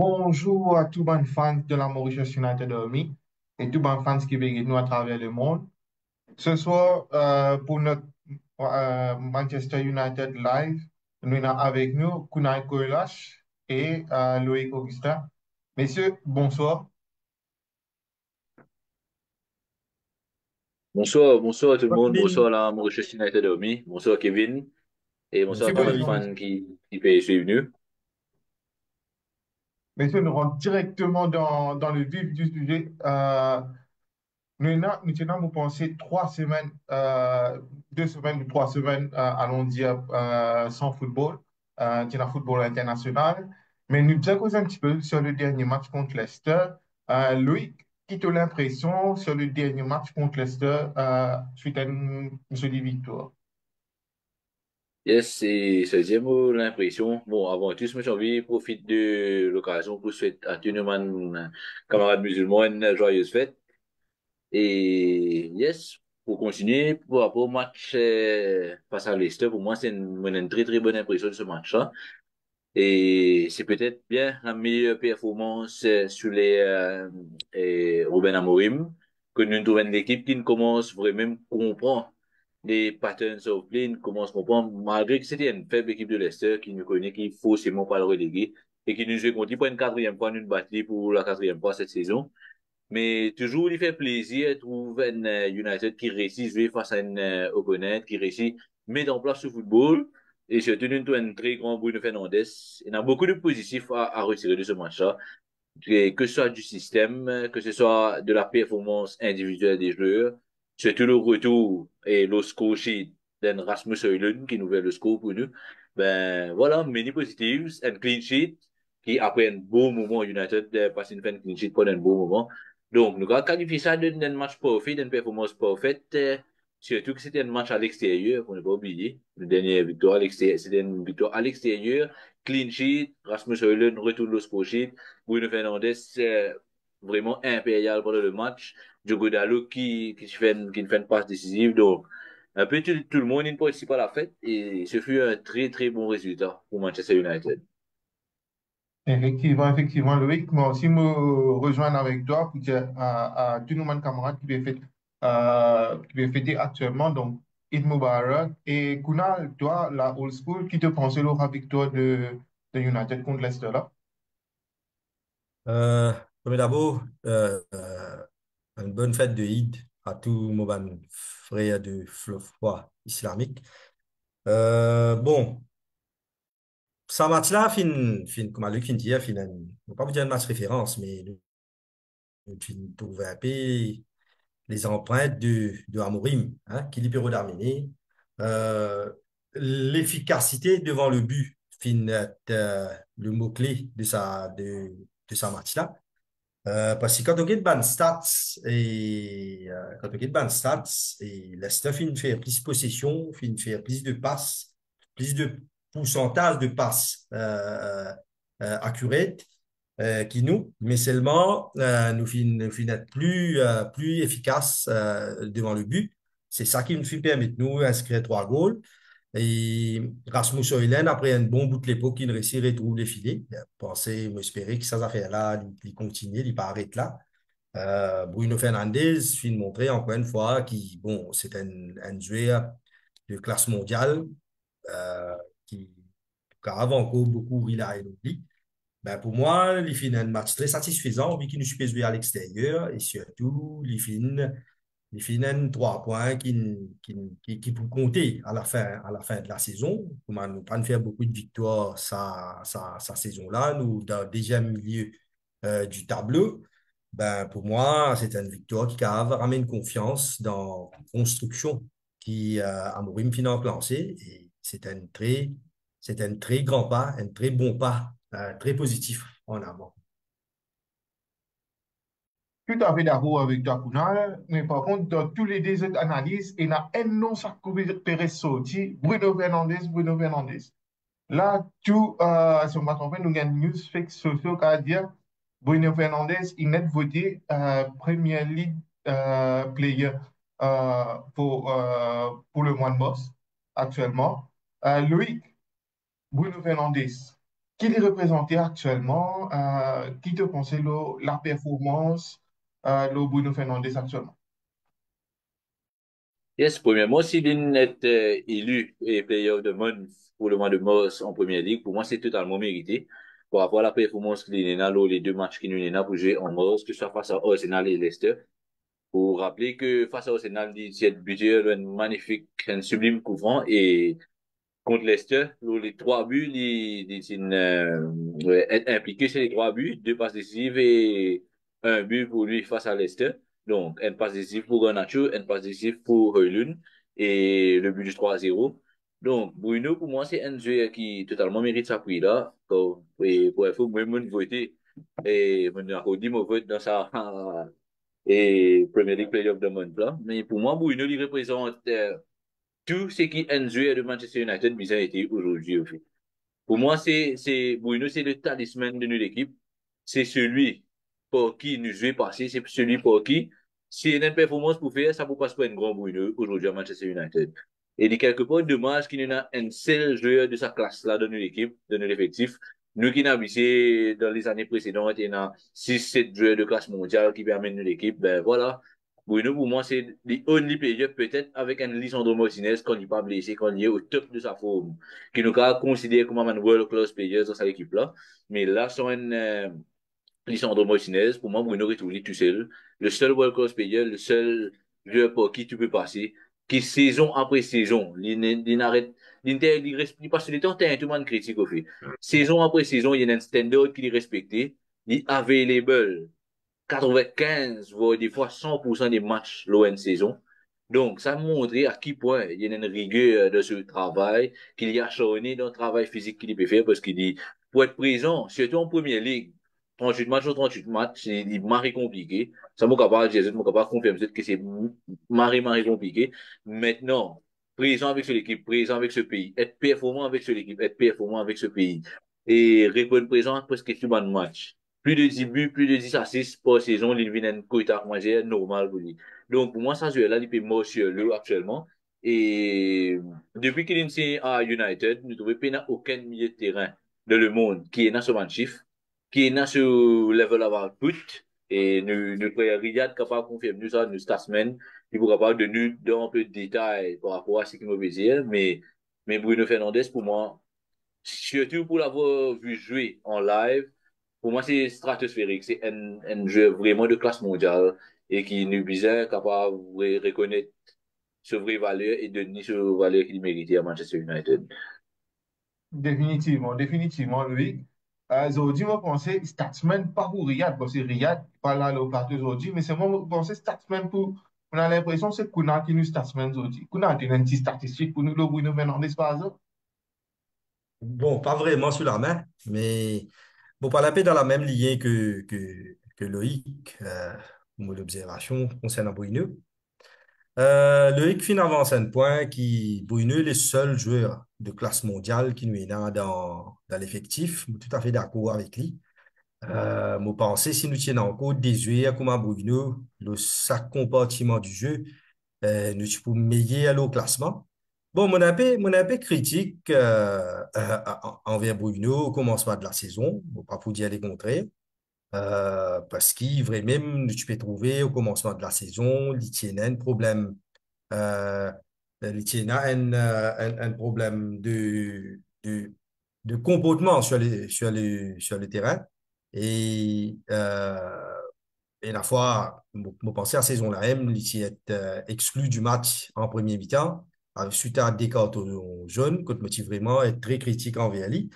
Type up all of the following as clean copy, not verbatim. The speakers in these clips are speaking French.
Bonjour à tous les fans de la Mauritius United Army et tous les fans qui veillent nous à travers le monde. Ce soir, pour notre Manchester United Live, nous avons avec nous Kunal Koilash et Loïc Augustin. Messieurs, bonsoir. Bonsoir, bonsoir à tout le monde. Kevin, Bonsoir la Mauritius United Army. Bonsoir Kevin. Et bonsoir à tous bonsoir les Bonsoir, Loïc. messieurs. fans qui payent venus. Messieurs, nous rentrons directement dans le vif du sujet. Nous tenons à penser 3 semaines, 2 semaines ou 3 semaines, allons dire, sans football, qui est football international. Mais nous disons un petit peu sur le dernier match contre Leicester. Loïc, qui te l'impression sur le dernier match contre Leicester suite à une jolie victoire? Yes, c'est j'ai l'impression. Bon, avant tout, je envie profite de l'occasion pour souhaiter à tous nos camarades musulmans une joyeuse fête. Et yes, pour continuer, pour rapport au match face à Leicester, pour moi, c'est une très très bonne impression de ce match-là. Et c'est peut-être bien la meilleure performance sur les Ruben Amorim que nous trouvons une équipe qui ne commence vraiment comprendre les patterns of play, ne commence à comprendre, malgré que c'était une faible équipe de Leicester qui nous connaît, qui forcément pas le reléguer et qui nous joue contre lui pour une quatrième fois, une bataille pour la quatrième fois cette saison. Mais toujours, il fait plaisir de trouver un United qui réussit à jouer face à un opponent, qui réussit à mettre en place le football. Et surtout, nous avons un très grand Bruno Fernandes. Il y a beaucoup de positifs à retirer de ce match-là. Que ce soit du système, que ce soit de la performance individuelle des joueurs, surtout le retour et le score sheet d'un Rasmus Højlund qui nous fait le score pour nous. Ben voilà, many positives, un clean sheet qui après un beau moment United passe une fin de clean sheet pendant un beau moment. Donc nous avons qualifié ça d'un match parfait, d'une performance parfaite. Surtout que c'était un match à l'extérieur, on ne pas oublier. La dernière victoire à l'extérieur, c'était une victoire à l'extérieur, clean sheet, Rasmus Højlund retour le score sheet. Bruno Fernandes, c'est vraiment impérial pendant le match. Diogo Dalot qui fait une passe décisive. Donc, un peu tout le monde il participe à la fête et ce fut un très très bon résultat pour Manchester United. Effectivement, effectivement, Loïc, moi aussi me rejoindre avec toi pour dire à tous nos camarades qui vont fêter actuellement, donc Eid Mubarak. Et Kunal, toi, la old school, qui te pensait la victoire de United contre Leicester là? Euh, Premier d'abord, une bonne fête de Eid à tous nos ban frères de foi islamique. Bon, ça match-là, comme Luc fin dit, on va pas vous dire un match référence, mais fin trouve un peu les empreintes de Amorim, hein, qui libéraux d'Arménie. Euh, L'efficacité devant le but, le mot-clé de sa match-là. Parce que quand on regarde ban stats quand on regarde ban stats et Leicester fin faire plus de possession, fin faire plus de passes, plus de pourcentage de passes accurate qui nous, mais seulement nous fin être plus efficace devant le but. C'est ça qui nous fait permettre de nous inscrire 3 goals. Et Rasmus Højlund, après un bon bout de l'époque, il réussit à retrouver les filets. Pensez, espérer que ça affaire-là, il continue, il pas arrête là. Bruno Fernandes, fin montré encore une fois qui, bon, c'est un joueur de classe mondiale qui, avant encore beaucoup, il a évolué. Ben, pour moi, il fait un match très satisfaisant, vu qu'il nous suppose jouer à l'extérieur et surtout, il finit 3 points qui peut compter à la fin de la saison. Comment nous pas faire beaucoup de victoires sa saison-là, nous, dans le deuxième milieu du tableau. Ben, pour moi, c'est une victoire qui ramène confiance dans la construction qui Amorim finit enclenché. Et c'est un très grand pas, un très bon pas, très positif en avant. Tout à fait d'accord avec toi, Kunal, mais par contre, dans tous les deux autres analyses, il y a un nom qui Pérez sorti, Bruno Fernandes, Bruno Fernandes. Là, tout, si on va tromper, nous avons une news fake sociaux qui a dit Bruno Fernandes, il est voté Premier League player pour le mois de mars actuellement. Loïc, Bruno Fernandes, qui les représentait actuellement, qui te pensait la performance de Bruno Fernandes actuellement? Yes, premièrement, s'il est élu et player of the month pour le mois de mars en première ligue, pour moi, c'est totalement mérité. Par rapport à la performance qu'il est là, les deux matchs qu'il est là pour jouer en mars, que ce soit face à Arsenal et Leicester. Pour rappeler que face à Arsenal, il y a buteur, un magnifique, un sublime coup franc et contre Leicester, les trois buts, ouais, être impliqué sur les trois buts, deux passes décisives et un but pour lui face à Leicester. Donc, une passe décisive pour Garnacho, une passe décisive pour Højlund et le but du 3-0. Donc, Bruno, pour moi, c'est un joueur qui totalement mérite sa prix là. Et pour info, moi, je voté et je encore dit mon vote dans sa et Premier League Player of the Month là. Mais pour moi, Bruno, il représente tout ce qui est un joueur de Manchester United, mais ça a été aujourd'hui au fait. Pour moi, Bruno, c'est le talisman de notre équipe. C'est celui pour qui nous jouons passé, c'est celui pour qui, si il a une performance pour faire, ça ne peut pas se faire un grand Bruno aujourd'hui à Manchester United. Et il est quelque part dommage qu'il n'y ait un seul joueur de sa classe-là dans notre équipe, dans notre effectif. Nous qui n'avons vu dans les années précédentes, il y a 6-7 joueurs de classe mondiale qui permettent notre équipe. Ben voilà. Bruno, pour moi, c'est le only player, peut-être avec un Lisandro Martinez quand il n'est pas blessé, quand il est au top de sa forme, qui nous a considéré comme un world class player dans cette équipe-là. Mais là, sans un Lisandro Martinez, pour moi, Bruno est tout seul. Le seul world class player, le seul joueur pour qui tu peux passer, qui saison après saison, il n'arrête, il respecte pas sur le temps, tout le monde critique au fait. Saison après saison, il y a un standard qu'il est respecté, il est available 95, voire des fois 100% des matchs l'ON saison. Donc, ça montre à quel point il y a une rigueur de ce travail, qu'il y a acharné dans le travail physique qu'il peut faire, parce qu'il dit, pour être présent, surtout en première ligue, 38 matchs ou 38 matchs, c'est marré compliqué. Ça m'a capable, je m'a capable confirmer que c'est marré compliqué. Maintenant, présent avec cette équipe, présent avec ce pays, être performant avec cette équipe, être performant avec ce pays, et répondre présent à presque tout le match plus de 10 buts, plus de 10 assists par saison, il vient un quota normal pour lui. Donc, pour moi, ça, là, il peut marcher le actuellement. Et depuis qu'il est à United, nous trouvons qu'il n'y a aucun milieu de terrain dans le monde qui est dans ce chiffre, qui est dans ce level of output. Et nous Riyad capable de confirmer nous ça, nous Statsman, il pourra pas de nous donner un peu de détails par rapport à ce qu'il me veut dire, mais Bruno Fernandes, pour moi, surtout pour l'avoir vu jouer en live, pour moi, c'est stratosphérique. C'est un jeu vraiment de classe mondiale et qui nous bizarre capable de reconnaître ce vrai valeur et de donner ce valeur qu'il méritait à Manchester United. Définitivement, définitivement, oui. Aujourd'hui, moi, je pensais Statsman pas pour Riyad, parce que Riyad, pas là, le plateau aujourd'hui, mais c'est moi, je pensais Statsman pour. On a l'impression que c'est Kuna qui nous Statsman aujourd'hui. Kuna a une petite statistique pour nous, le Bruno Fernandes, par exemple. Bon, pas vraiment sur la main, mais bon, pas la paix dans la même lignée que Loïc, mon observation concernant Bruneux. Loïc fin avance un point qui, Bruneux, est le seul joueur de classe mondiale qui nous est là dans l'effectif. Je suis tout à fait d'accord avec lui. Moi, pensais, si nous tenons en compte des joueurs comme Bruneux, le sac compartiment du jeu, nous pouvons meilleur au classement. Bon, mon un peu critique envers Bruno au commencement de la saison, bon, pas pour dire les contraires, parce qu'il vrai même, tu peux trouver au commencement de la saison, il tient un problème, euh, il tient un problème de comportement sur le terrain. Et et la fois, je pensais à la saison là même, il est exclu du match en premier mi-temps, suite à des cartons jaunes, que je vraiment être très critique envers lui.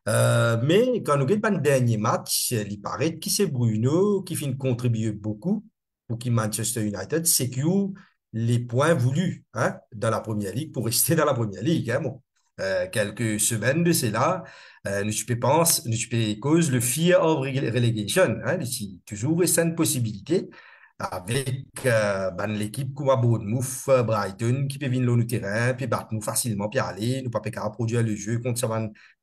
Mais quand nous regardons le dernier match, il paraît que c'est Bruno qui finit de contribuer beaucoup pour qui Manchester United sécure les points voulus hein, dans la première ligue pour rester dans la première ligue. Hein, bon. Quelques semaines de cela, nous peux cause le fear of relegation. Hein, ici, toujours reste une possibilité avec ben, l'équipe comme à Bournemouth, Brighton, qui peut venir sur le terrain, puis battre nous facilement, puis aller, nous pas qu'à produire le jeu contre ce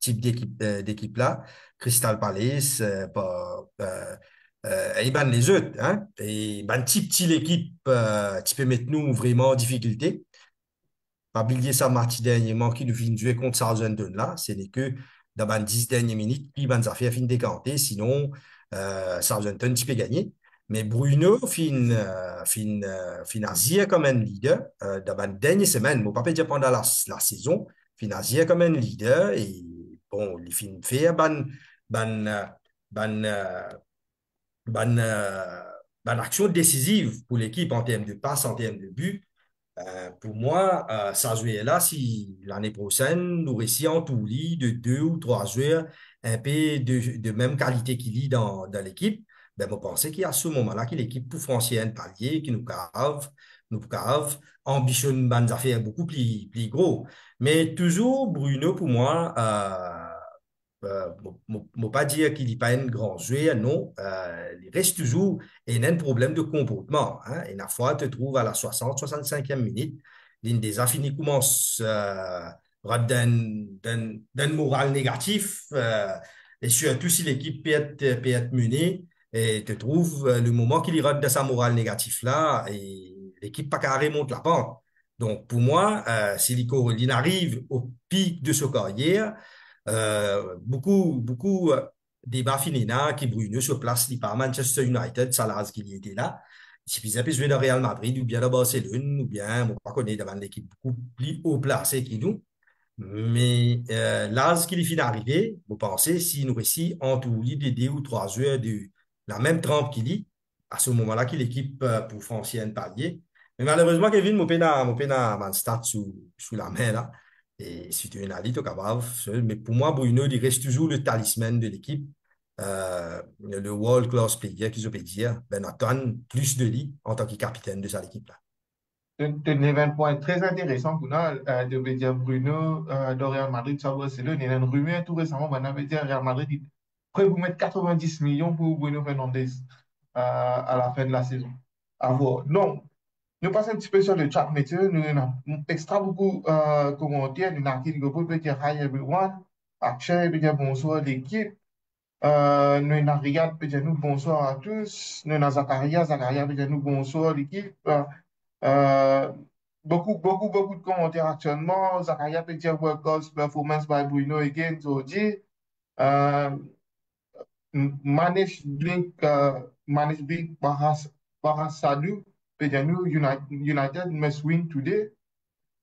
type d'équipe là, Crystal Palace, et ben les autres, hein, et ben type l'équipe, tu peux mettre nous vraiment en difficulté. Pas oublier ça, Marty dernièrement, qui nous vient de jouer contre Southampton là, ce n'est que dans les 10 dernières minutes, puis ben, ça fait fin décanter, sinon Southampton tu peux gagner. Mais Bruno fin Asia comme un leader dans la dernière semaine, je ne pas dire pendant la saison, fin Asia comme un leader et bon, il fin fait ban, euh, ban, euh, ban, euh, ban action décisive pour l'équipe en termes de passes, en termes de buts. Pour moi, ça jouait là si l'année prochaine, nous réussissons en tout lit de deux ou trois joueurs un peu de même qualité qu'il y dans l'équipe, ben, je pensais qu'il y a ce moment-là que l'équipe pour franchir un palier, qui nous cave, ambitionne des affaires beaucoup plus gros. Mais toujours, Bruno, pour moi, ne pas dire qu'il n'est pas un grand joueur, non. Il reste toujours et a un problème de comportement. Hein. Et la fois, tu te trouves à la 60, 65e minute, l'une des affinis commence d'un moral négatif, et surtout si l'équipe peut être menée, et tu trouves le moment qu'il rate de sa morale négatif là, et l'équipe pas carré monte la pente. Donc, pour moi, si il arrive au pic de sa carrière, beaucoup débat féminin qui Bruno sur place, il par Manchester United, Salah qui y était là. Il suffisait de jouer dans Real Madrid ou bien dans Barcelone ou bien, on ne pas connaître devant l'équipe beaucoup plus haut placée que nous. Mais là, ce qu'il est d'arriver, vous pensez, s'il nous réussit en tout lit des deux ou trois joueurs de la même trempe qu'il est, à ce moment-là, qu'il équipe pour franchir un palier. Mais malheureusement, Kevin, mon pena man start sous la main là. Et si tu es un allié, capable. Mais pour moi, Bruno, il reste toujours le talisman de l'équipe. Le world class player, qu'ils peut dire, ben, attend plus de lui en tant que capitaine de cette équipe-là. C'est un événement très intéressant qu'on a de dire Bruno de Real Madrid, ça Barcelone. Il y a une rumeur tout récemment, on avait dit Real Madrid, il prêt vous mettre 90 millions pour Bruno Fernandes à la fin de la saison. À voir. Non, nous passons un petit peu sur le chat, messieurs. Nous avons extra beaucoup de commentaires. Nous avons qui peut dire hi everyone. Akshay peut dire bonsoir l'équipe. Nous avons Riyad peut dire nous bonsoir à tous. Nous avons Zakaria peut dire nous bonsoir l'équipe. Euh, beaucoup de commentaires actuellement. Zakaria peut dire world performance by Bruno again, Zoji. Euh, Manage Blink Barasadu peut dire nous United must win today.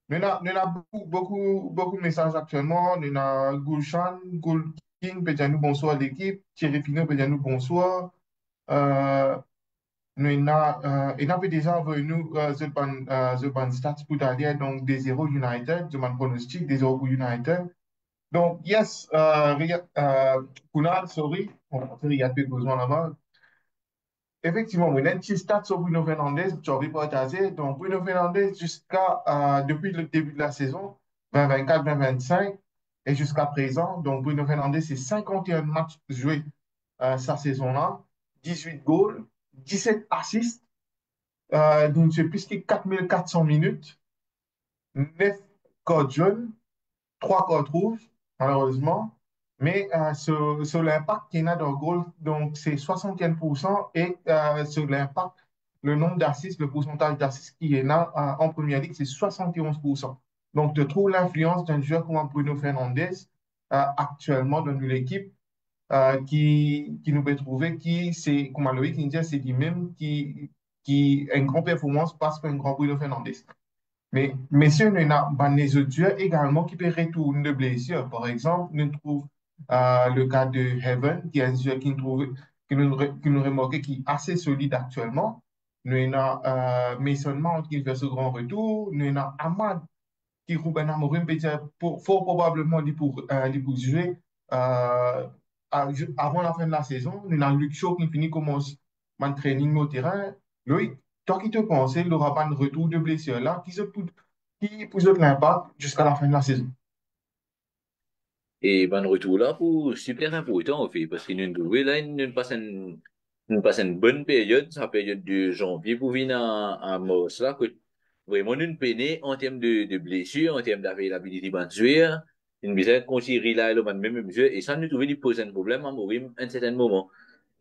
Nous avons beaucoup de messages actuellement. Nous avons Gulshan, Gul King peut dire nous bonsoir l'équipe. Thierry Pino peut dire nous bonsoir. Euh, il avait déjà venu The Ban Stats pour aller donc des 0 United, The Ban pronostic des 0 pour United. Donc, yes, Kunal, sorry, il y a peu besoin là-bas. Effectivement, il y a un petit stat sur Bruno Fernandes, tu as partagé. Donc, Bruno Fernandes, depuis le début de la saison, 2024-2025, et jusqu'à présent, donc Bruno Fernandes, c'est 51 matchs joués sa saison-là, 18 goals, 17 assists. Donc, c'est plus que 4 400 minutes, 9 codes jaunes, 3 codes rouges, malheureusement. Mais sur l'impact qu'il y a dans le goal, donc c'est 61%. Et sur l'impact, le nombre d'assists, le pourcentage d'assists qu'il y en a en première ligue, c'est 71%. Donc, tu trouves l'influence d'un joueur comme Bruno Fernandes actuellement dans l'équipe qui nous peut trouver, qui, c'est, comme Loïc dit, c'est lui-même qui a une grande performance parce qu'un grand Bruno Fernandes. Mais, messieurs, nous avons des autres également qui peuvent retourner de blessure. Par exemple, nous trouvons le cas de Heaven, qui est un joueur qui nous remarque qui est assez solide actuellement. Nous avons Mason Mount qui fait ce grand retour. Nous avons Ahmad qui Ruben Amorim peut dire fort probablement lui pour jouer euh, avant la fin de la saison. Nous avons Luke Shaw qui finit commence mon training au terrain. Loïc, toi qui te penses, il n'aura pas de retour de blessure là, qui pousse l'impact jusqu'à la fin de la saison. Et ben, retour là pour super important, en fait, parce que nous trouvons là, nous passons une bonne période, sa période de janvier pour venir à mars là, que vraiment nous peinons en termes de blessures, en termes d'availabilité de joueurs, une besoin de considérer là, le même jeu, et ça nous trouvons qu'il pose un problème à Morim à un certain moment.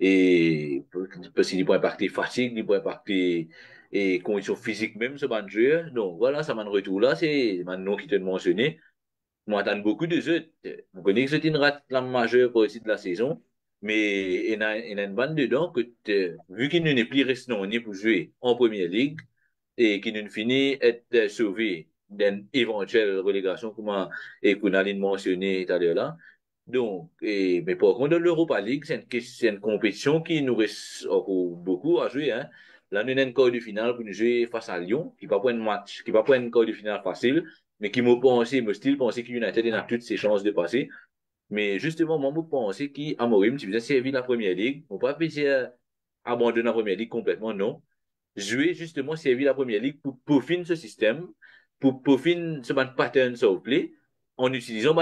Et parce qu'il peut impacter fatigue, il peut impacter et conditions physiques même, ce ban de joueur. Donc voilà, ça m'a retour là, c'est maintenant qui te mentionné. Moi, j'attends beaucoup de autres. Vous connaissez que c'est une rate la majeure partie de la saison, mais il y a une bande dedans que, vu qu'il n'est plus resté non pour jouer en première ligue et qu'il ne finit être sauvé d'une éventuelle relégation, comme et qu'on a mentionné tout à l'heure là. Donc, mais par contre, dans l'Europa League, c'est une compétition qui nous reste encore beaucoup à jouer, hein. Là, nous avons une quart de finale pour nous jouer face à Lyon, qui va pas un match, qui va pas une quart de finale facile, mais qui m'a pensé, me style pensé que United a toutes ses chances de passer. Mais justement, moi, je pense qu'Amorim, tu faisais servir la première ligue, on pas plaisir abandonner la première ligue complètement, non. Jouer justement, servir la première ligue pour peaufiner ce système, pour peaufiner ce pattern sur play, en utilisant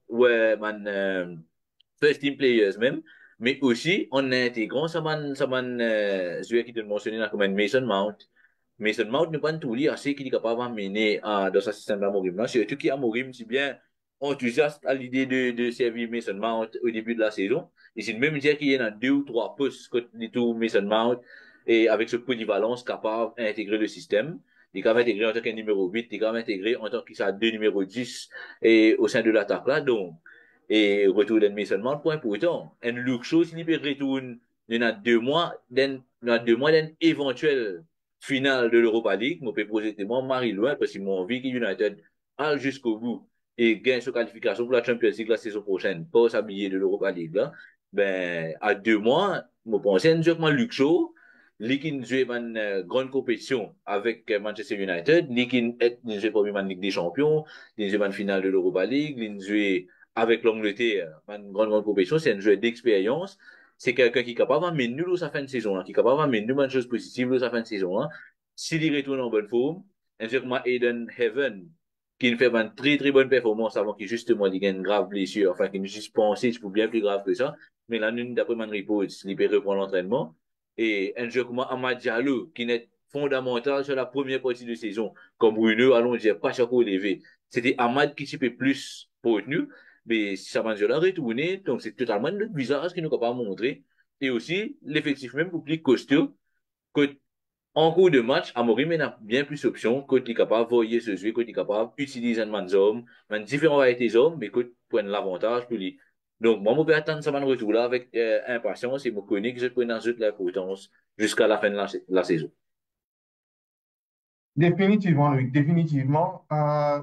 ouais, first team players même, mais aussi en intégrant joueur qui te mentionné là, comme un Mason Mount. Mason Mount n'est pas tout lui assez qu'il est capable d'amener dans ce système d'Amorim là. Surtout qu'Amorim, si bien enthousiaste à l'idée de servir Mason Mount au début de la saison. Et c'est même dire qu'il y en a deux ou trois postes côté tout Mason Mount et avec ce polyvalence capable d'intégrer le système. Il est capable d'intégrer en tant que numéro 8, il est capable d'intégrer en tant qu'il a deux numéros 10 et au sein de l'attaque là. Donc, et retour d'un Mason Mount, point pourtant. Un Luke Shaw, s'il peut retourner dans 2 mois, d'un éventuel finale de l'Europa League, je peux projeter moi Marie loin parce qu'ils m'ont envie que United aille jusqu'au bout et gagne sa qualification pour la Champions League la saison prochaine, pas s'habiller de l'Europa League là. Ben, à 2 mois, je pense que moi, Luke Shaw, lui qui joue une grande compétition avec Manchester United, lui qui joue pour une Ligue des Champions, lui joue une finale de l'Europa League, lui joue avec l'Angleterre, une grande compétition, c'est un jeu d'expérience. C'est quelqu'un qui est capable d'amener nous sa fin de saison, hein, qui est capable d'amener nous une chose positive dans sa fin de saison. Hein. S'il y retourne en bonne forme, un jeu comme Aiden Heaven, qui fait une très très bonne performance avant qu'il justement il ait une grave blessure, enfin qu'il ne juste pensé, c'est pour bien plus grave que ça. Mais là, nous, d'après mon report, il peut reprendre l'entraînement. Et un jeu comme Amad Diallo, qui est fondamental sur la première partie de saison, comme Bruno, allons dire, pas chaque élevé. C'était Amad qui s'y peut plus pour retenir. Mais si ça m'a retourné, donc c'est totalement notre visage qui nous capable de montrer. Et aussi, l'effectif même pour plus costaud, que en cours de match, Amorim a bien plus d'options, que tu es capable de voyer ce jeu, que tu es capable d'utiliser un man homme, différents variétés d'hommes, mais que tu prends l'avantage pour lui. Donc, moi, je vais attendre ça man retour là avec impatience et je connais que je prends dans toute l'importance jusqu'à la fin de la saison. Définitivement, oui, définitivement.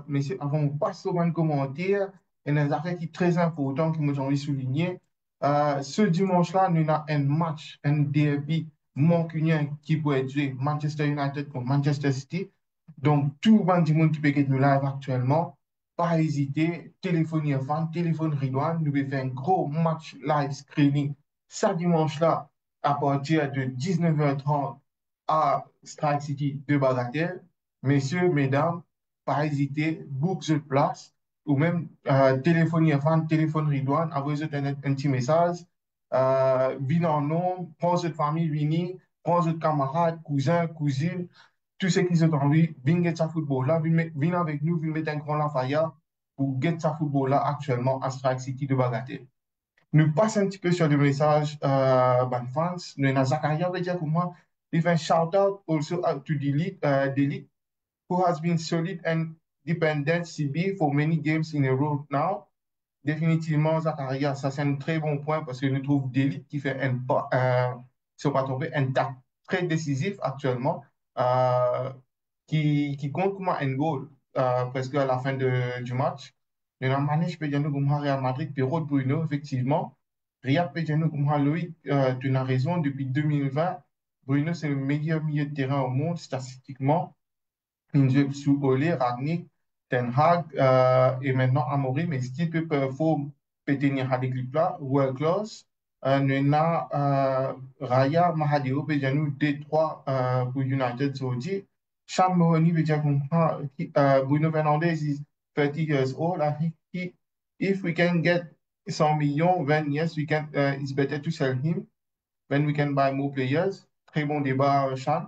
Mais avant de passer au bon commentaire, il y a une affaire qui est très importante que moi j'ai envie de souligner. Ce dimanche-là, nous avons un match, un derby mancunien qui peut être joué Manchester United contre Manchester City. Donc, tout le monde qui peut être nous live actuellement, pas hésiter, téléphoner fan, téléphone Ridwan, nous allons faire un gros match live screening ce dimanche-là à partir de 19h30 à Strike City de Bagatelle. Messieurs, mesdames, pas hésiter, book cette place ou même téléphoner avant, téléphone Ridwan, envoyez un petit message. Venez en nom, prends votre famille, venez, prends votre camarade, cousin, cousine, tous ceux qui ont envie, venez get sa football là, venez avec nous, venez mettre un grand Lafayette pour get sa football là actuellement à Strike City de Bagatelle. Nous passons un petit peu sur le message fans. Nous avons Zakaria veut dire pour moi, il fait un shout out also to Delete, who has been solid and dependent CB for many games in a row now. Définitivement, Zakaria, ça c'est un très bon point parce que nous trouvons Delete qui fait si on va trouver un tap très décisif actuellement, euh, qui compte comme un goal presque à la fin du match. Nous avons managé Pedjano comme Real Madrid, Pierrot Bruno, effectivement. Riyad Pedjano comme Loïc, tu as raison, depuis 2020, Bruno c'est le meilleur milieu de terrain au monde statistiquement. Inject sous Ole, Ragnick, Ten Hag et maintenant Amorim, mais ce qui peut performer peut tenir à l'équipe là, world class. Nous avons Raya Mahadeo, peut nous D3 pour United Saudi. Sean Mahoney, peut dire Bruno Fernandes is 30 years old. I think if we can get 100 millions, then yes, we can, it's better to sell him. Then we can buy more players. Très bon débat, Sean.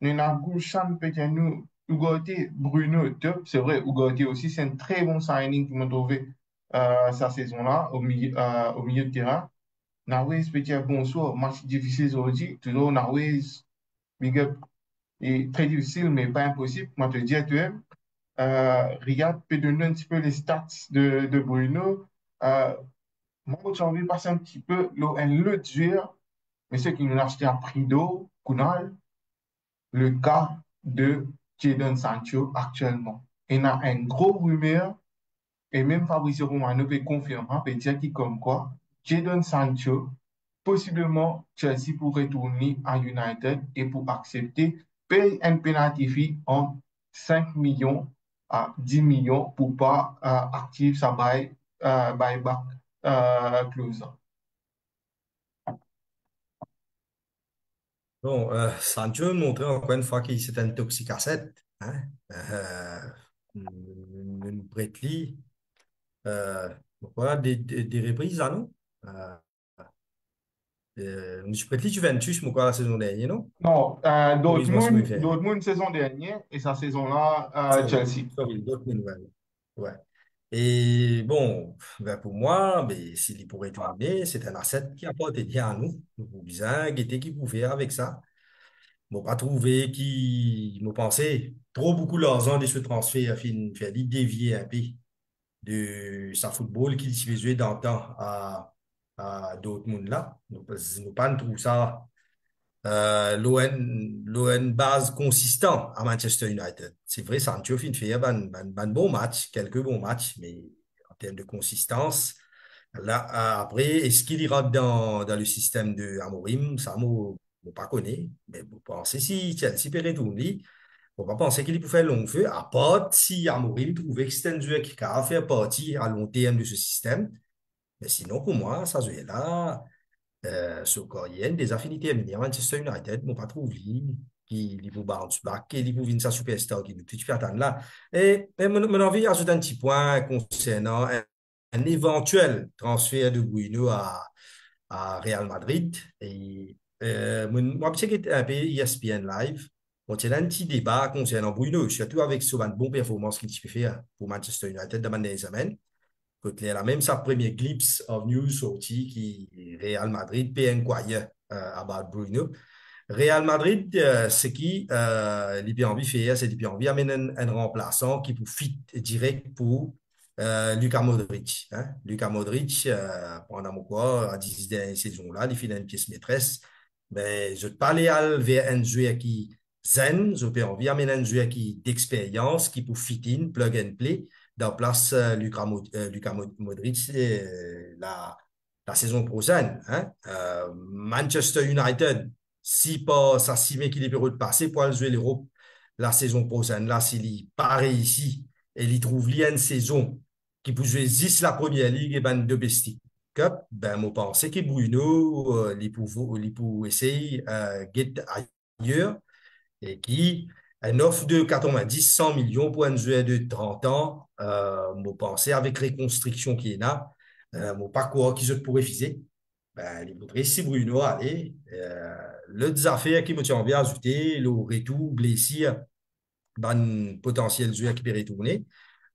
Nous avons Gouchan, nous, Ugarte, Bruno, top. C'est vrai, Ugarte aussi, c'est un très bon signing qui m'a trouvé cette saison-là, au milieu de terrain. Nawez, petit bonsoir, match difficile aujourd'hui. Toujours Nawez, big up, et très difficile, mais pas impossible. Moi, te dis à toi. Riyad peut donner un petit peu les stats de Bruno. Moi, j'ai envie de passer un petit peu le dur, mais ceux qui nous l'ont acheté à prix d'eau, Kunal, le cas de Jadon Sancho actuellement. Il y a un gros rumeur, et même Fabrizio Romano peut confirmer, peut dire qu'il comme quoi Jadon Sancho, possiblement Chelsea pourrait tourner à United et pour accepter, paye un penalty fee en 5 millions à 10 millions pour pas activer sa buyback clause. Bon, Sancho montrait encore une fois qu'il c'était un toxicacette. Hein? Euh, une Bretli, voilà, des reprises, là, non? Euh, une Bretli Juventus, moi, quoi, la saison dernière, non? Non, Corrige-moi si je me fais. Dortmund saison dernière et sa saison-là, Sorry, Chelsea. sorry, d'autres nouvelles. Ouais. Et bon, ben pour moi, ben, s'il pourrait tourner, c'est un asset qui apporte bien à nous. Nous pouvons bien guetter qui pouvait faire avec ça. M'ont pas trouvé qui, m'ont pensé trop beaucoup l'argent de ce transfert, fait dévier un peu de sa football qu'il se faisait dans le temps à Dortmund là. Nous pas trouvé ça l'ON base consistant à Manchester United. C'est vrai, Sancho fin fait un bon match, quelques bons matchs, mais en termes de consistance, là, après, est-ce qu'il ira dans le système de Amorim? Ça, je pas connaît, mais vous pensez si Chelsea peut retourner, on va penser qu'il peut faire long feu, à part si Amorim trouvait que c'était un joueur qui a fait partie à long terme de ce système. Mais sinon, pour moi, ça jouait là. So, il y a des affinités à Manchester United, mon pas trouvé qui il pour bounce back, il pour venir sa superstar qui nous tout fait attendre là. Et mon envie d'ajouter un petit point concernant un éventuel transfert de Bruno à Real Madrid. Et moi, je sais un peu ESPN Live. On tient un petit débat concernant Bruno, surtout avec ce bon performance qu'il peut faire pour Manchester United dans les semaines. Écoute, il a même sa première glimpse of news sortie qui Real Madrid peut inquirer about Bruno. Real Madrid, ce qui il a envie de faire, c'est qu'il a envie d'amener un remplaçant qui pour fit direct pour Luka Modric. Hein? Luka Modric, pendant mon quoi, à 10 dernières saisons-là, il fait une pièce maîtresse. Mais je te parlais vers un joueur qui zen, je peux envie d'amener un joueur qui d'expérience, qui pour fit in, plug and play, dans place Luka Modric la saison prochaine. Hein? Manchester United, si pas ça si bien qu'il est de passer pour aller jouer l'Europe la saison prochaine, là, s'il n'est pas réussi et il trouve une saison qui peut jouer 10 la première ligue et ben domestique cup, ben, moi, pense que Bruno, il peut essayer get ailleurs et qui une offre de 90, 100 millions pour un joueur de 30 ans, moi, pensais avec reconstruction qui est là, mon parcours qui je pourrais viser ben, il voudrait si Bruno allez. L'autre affaire qui me tient bien à ajouter, le retour blessé, ben, potentiel joueur qui peut retourner.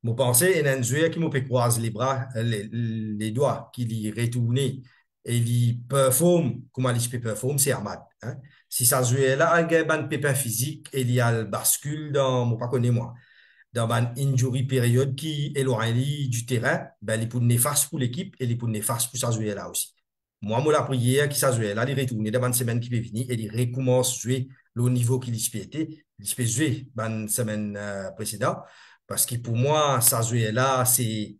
Je pensais il y a un joueur qui me fait croiser les bras, les doigts, qui lui retourne et il performe, comment il peut performer, c'est Ahmad. Hein? Si ça joueur là, il a un pépin physique et il y a le bascule dans, moi pas connais moi, dans une injury période qui éloigne du terrain, ben, il peut néfaste pour l'équipe et il peut néfaste pour sa joueur là aussi. Moi, la prière qui s'est joué là, il retourne dans une semaine qui peut venir et il recommence à jouer le niveau qu'il était. Il peut jouer dans une semaine précédente. Parce que pour moi, ça joué là, c'est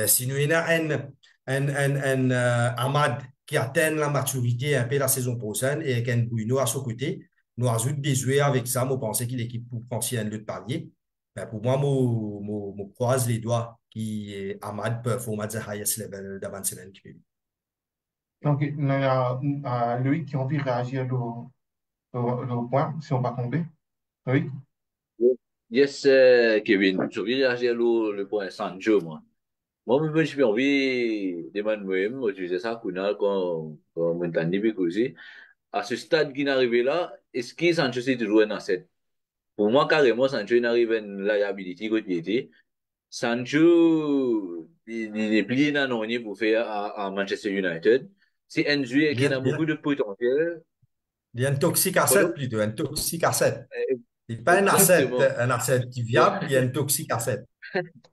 si nous avons un Ahmad qui atteint la maturité un peu la saison prochaine et qu'un Bruno à son côté, nous ajoute des joueurs avec ça, je pense que l'équipe pour franchir un autre palier. Ben, pour moi, je croise les doigts qui Ahmad performe à the highest level dans une semaine qui peut venir. Donc, il y a Loïc qui a envie de réagir au point, si on va tomber. Oui. Yes, Kevin, je vais réagir le point Sancho, moi. Moi, je suis envie de moi-même, je disais ça, quand on entend des aussi. À ce stade qui est arrivé là, est-ce que Sancho c'est toujours un asset? Pour moi, carrément, Sancho il arrive à une liability côté. Sancho, il est plié dans l'année pour faire à Manchester United. C'est un joueur qui a beaucoup de potentiel. Il y a un toxique asset Pardon? plutôt, un toxique asset. Il n'est pas Exactement. un asset qui est viable, il y a Ouais. un toxique asset.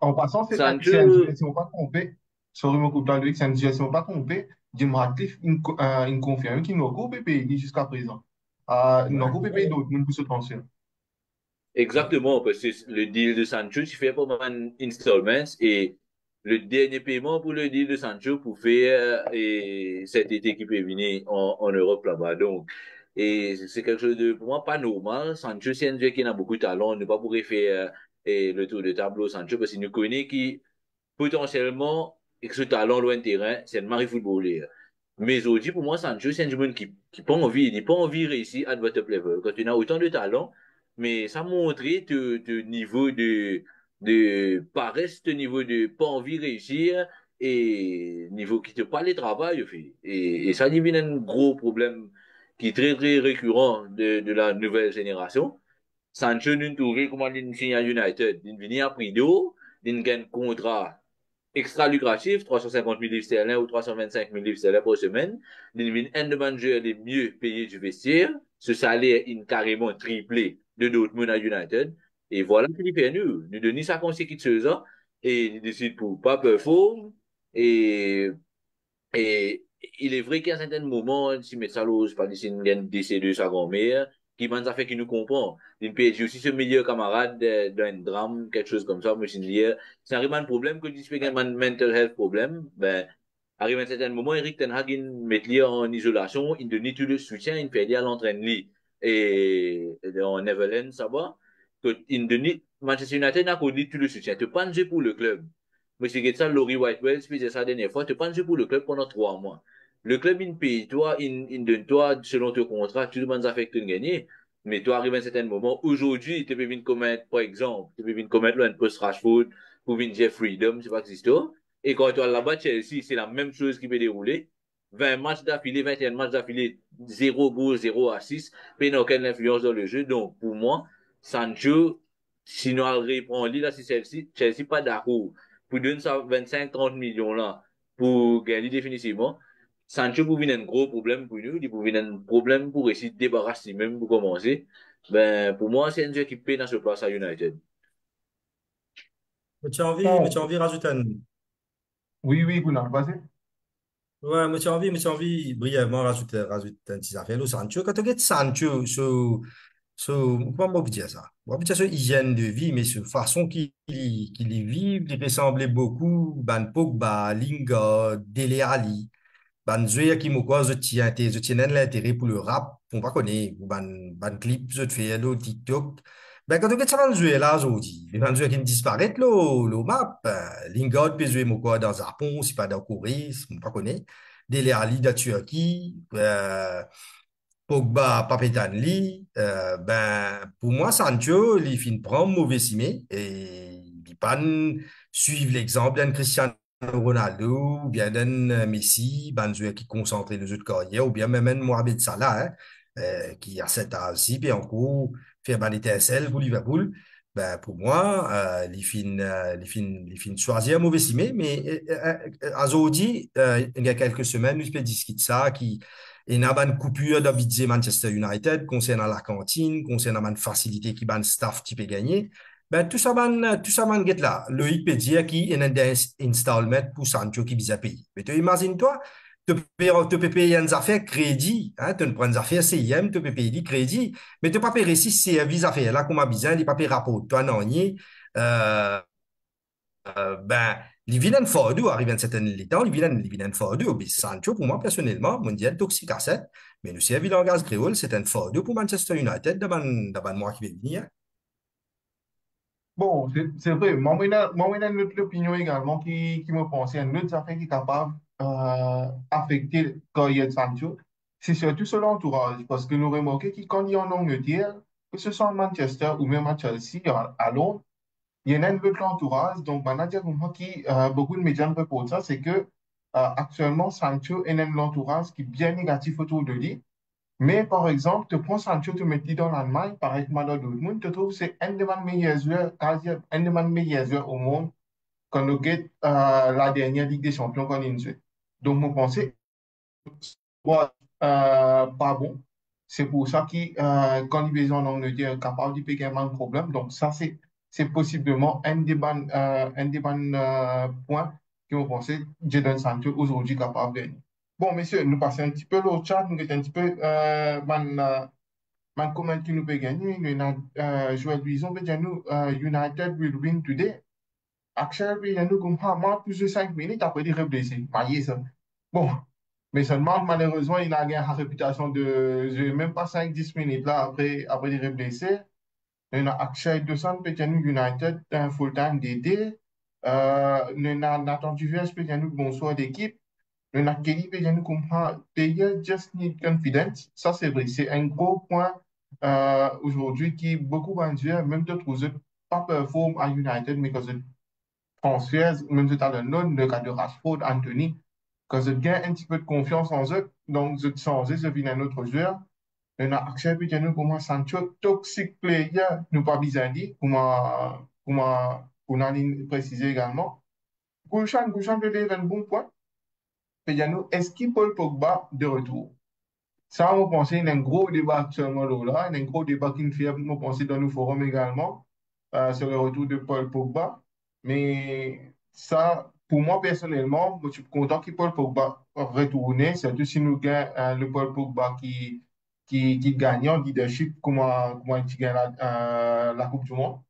En passant, c'est une Sancho, suggestion pas trompée. Sorry, mon couple, c'est une suggestion pas trompée. Jim Ratcliffe, il confirme qu'il n'a pas payé jusqu'à présent. Il n'a Ouais, pas payé d'autres monde pour ce transfert. exactement, parce que le deal de Sancho, tu fais pas mal installments et le dernier paiement pour le deal de Sancho pour faire et cet été qui peut venir en Europe là-bas. Donc, et c'est quelque chose de, pour moi, pas normal. Sancho, c'est un joueur qui a beaucoup de talent. On ne pas pourrait faire le tour de tableau Sancho parce qu'il nous connaît qui potentiellement, avec ce talent loin de terrain, c'est le mari footballeur. Mais aujourd'hui, pour moi, Sancho, c'est un joueur qui pas envie, il n'a pas envie de réussir à votre level. Quand tu as autant de talent, mais ça montre de niveau de paresse, de niveau de pas envie de réussir, et niveau qui te parle de travail, au fait. Et ça devient un gros problème qui est très, très récurrent de la nouvelle génération. Sancho, nous trouvons comment il signe à United. Il vient à prix d'eau, il gagne contrat extra lucratif, 350 000 livres sterling ou 325 000 livres sterling par semaine. Il devient un des managers les mieux payés du vestiaire. Ce salaire est carrément triplé de Dortmund à United. Et voilà ce qu'il fait nous. Nous donnons sa consécutive et il décide pour pas performer. Et et il est vrai qu'à un certain moment, si met ça l'ose, par ici, il y a une décédé de sa grand-mère, qui m'a fait qu'il nous comprend. Il peut être aussi ce meilleur camarade d'un drame, quelque chose comme ça, mais je dis, c'est un problème que tu fais un mental health problème, ben, arrive à un certain moment, Eric Ten Hag, il met lui en isolation, il donne tout le soutien, il fait dire à l'entraînement. Et en Netherlands, ça va, que il donne, Manchester United n'a pas dit tout le soutien. Tu pas pour le club. Monsieur Getsa, Laurie Whitewell, faisait ça la dernière fois, tu pas pour le club pendant 3 mois. Le club, il paye toi, il donne toi, selon ton contrat, tu demandes à faire que tu gagnes. Mais toi, arrive à un certain moment, aujourd'hui, tu peux venir commettre, par exemple, tu peux venir commettre un post Rashford, pour venir Jeff Freedom, c'est pas existant. Et quand tu as là-bas, Chelsea, c'est la même chose qui peut dérouler. 20 matchs d'affilée, 21 matchs d'affilée, 0 goal, 0 assist, mais il n'a aucune influence dans le jeu. Donc, pour moi, Sancho, sinon elle reprend là, si Chelsea pas d'accord pour donner ça 25-30 millions là, pour gagner définitivement, Sancho pour venir un gros problème pour nous, il pour venir un problème pour essayer de débarrasser même pour commencer. Ben, pour moi, c'est un jeu qui paye dans ce place à United. mais Bon, tu as envie de rajouter un. oui, oui, Gounan, vas-y. Ouais, mais tu as envie brièvement rajouter un petit affaire. Le Sancho, quand tu regardes Sancho, comment on peut dire ça? On peut dire sur hygiène de vie, mais sur façon qu'il y vit, il ressemblait beaucoup, Ban Pogba, Lingard, Dele Alli. Ban joueur qui me cause je tiens l'intérêt pour le rap, on pas connaître, ban clip, je te fais le TikTok. Ben, quand on regarde ça, ban joueur là, aujourd'hui, les ban joueurs qui disparaissent, le map, Lingard peut jouer mon quoi dans Japon, si pas dans Corée, on pas connaître. Dele Alli de Turquie, Pogba, Papetanli, ben, pour moi, Sancho, il finit prendre mauvais cimé et il pas suivre l'exemple d'un Cristiano Ronaldo ou bien d'un Messi, ben, joueur qui concentre le jeu de carrière ou bien même un Mohamed Salah, hein, qui a cet âge-ci, puis encore faire une étincelle pour Liverpool. Ben, pour moi, il finit choisir un mauvais cimé, mais aujourd'hui, il y a quelques semaines, nous avons discuté de ça, qui et n'a pas une coupure de budget Manchester United concernant la cantine, concernant la facilité qui ban staff qui peut gagner. Ben, tout ça, man, get là. Loïc peut dire qu'il y a un installment pour Sancho qui vise à payer. Mais tu imagines, toi, tu peux payer une affaire crédit, hein, tu prends une affaire CIM, tu peux payer du crédit, mais tu peux pas payer si c'est une affaire là, comme a besoin, tu pas payer rapport. Toi, non, euh, ben, les vilains forts arrivent à un certain temps, les vilains forts, mais Sancho, pour moi, personnellement, mondial toxique à 7, mais nous, c'est un vilain gaz créole, c'est un fort pour Manchester United, devant moi qui va venir. Bon, c'est vrai. Moi, j'ai une autre opinion également qui me concerne. Une autre affaire qui est capable d'affecter la carrière de Sancho, c'est surtout son entourage. Parce que nous remarquons que quand il est en Angleterre, que ce soit à Manchester ou même à Chelsea, à Londres, il y en a un autre entourage. Donc, manager comme moi qui, beaucoup de médias me reportent ça, c'est que actuellement, Sancho est un entourage qui est bien négatif autour de lui. Mais par exemple, tu prends Sancho, tu mets dans l'Allemagne, par exemple, dans Dortmund, tu trouves que c'est un des meilleurs joueurs, quasi un des meilleurs joueurs au monde quand on regarde la dernière Ligue des Champions qu'on a joué. Donc, mon pensée, pas bon. C'est pour ça que quand ils sont en Angleterre, capable de payer un problème. Donc, ça, c'est possiblement un des bons points qui ont pensé Jadon Sancho aujourd'hui capable de gagner. Bon, messieurs, nous passons un petit peu le chat, nous mettons un petit peu comment qui nous peut gagner. Nous avons Joël Luison, peut dire nous, United will win today. Actuellement, il y a nous comme plus de 5 minutes après il est blessé. Voyez ça. Bon, mais seulement, malheureusement, il a gagné la réputation de jouer même pas 5-10 minutes là après il est blessé. Nous avons Akshay 200, peut dire nous, United, un full-time DD. Nous avons Nathan Duvers, peut dire nous, bonsoir d'équipe. Nous avons Kelly, peut dire nous, comme player just need confidence. Ça, c'est vrai. C'est un gros point aujourd'hui qui beaucoup de joueurs, même d'autres autres, pas performent à United, mais que transfert, même tout à l'heure, le cas de Rashford, Anthony, quand je gagne un petit peu de confiance en eux, donc je change, je viens un autre joueur. Maintenant, Axel Pitano, pour moi, Sancho, toxic player, nous pas besoin de dire, pour nous préciser également. Gouchan de un bon point. Pitano, est-ce qu'il Paul Pogba de retour? Ça, on pense qu'il y a un gros débat actuellement là, il y a un gros débat qui nous fait, on pense dans nos forums également, sur le retour de Paul Pogba. Mais ça, pour moi personnellement, je suis content que Paul Pogba retourne, surtout si nous gagnons le Paul Pogba qui gagne en leadership, comment il gagne la Coupe du Monde.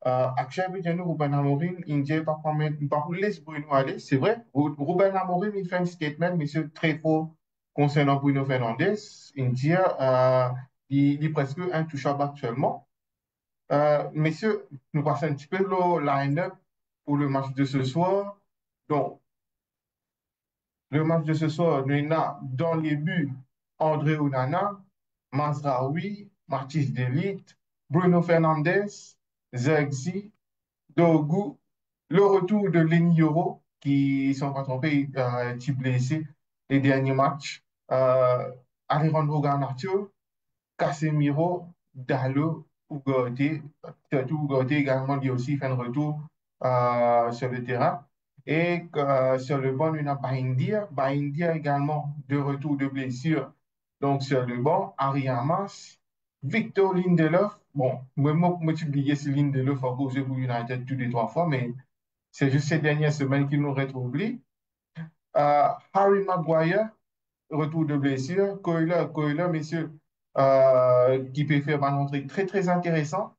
Actuellement, nous, Ruben Amorim, il ne dit pas pour laisser Bruno aller. C'est vrai, Ruben Amorim, il fait un statement, monsieur, très fort concernant Bruno Fernandes. Il dit il est presque intouchable actuellement. Messieurs, nous passons un petit peu le line-up pour le match de ce soir. Donc, le match de ce soir, nous avons dans les buts André Onana, Mazraoui, Mathis Delite, Bruno Fernandes, Zerxi, Dogu, le retour de Lenny Yoro, qui sont pas trompés, qui blessé les derniers matchs, Alejandro Garnacho, Casemiro, Dalot, Ugarte, surtout Ugarte également, lui aussi fait un retour sur le terrain. Et sur le banc, on a Bahindia. Bahindia également de retour de blessure. Donc sur le banc, Ari Hamas, Victor Lindelof. Bon, moi, multiplier ce Lindelof a causé pour United tous les 3 fois, mais c'est juste ces dernières semaines qu'il nous retrouve. Harry Maguire, retour de blessure. Coiler, messieurs, qui peut faire un entrée très, très intéressant.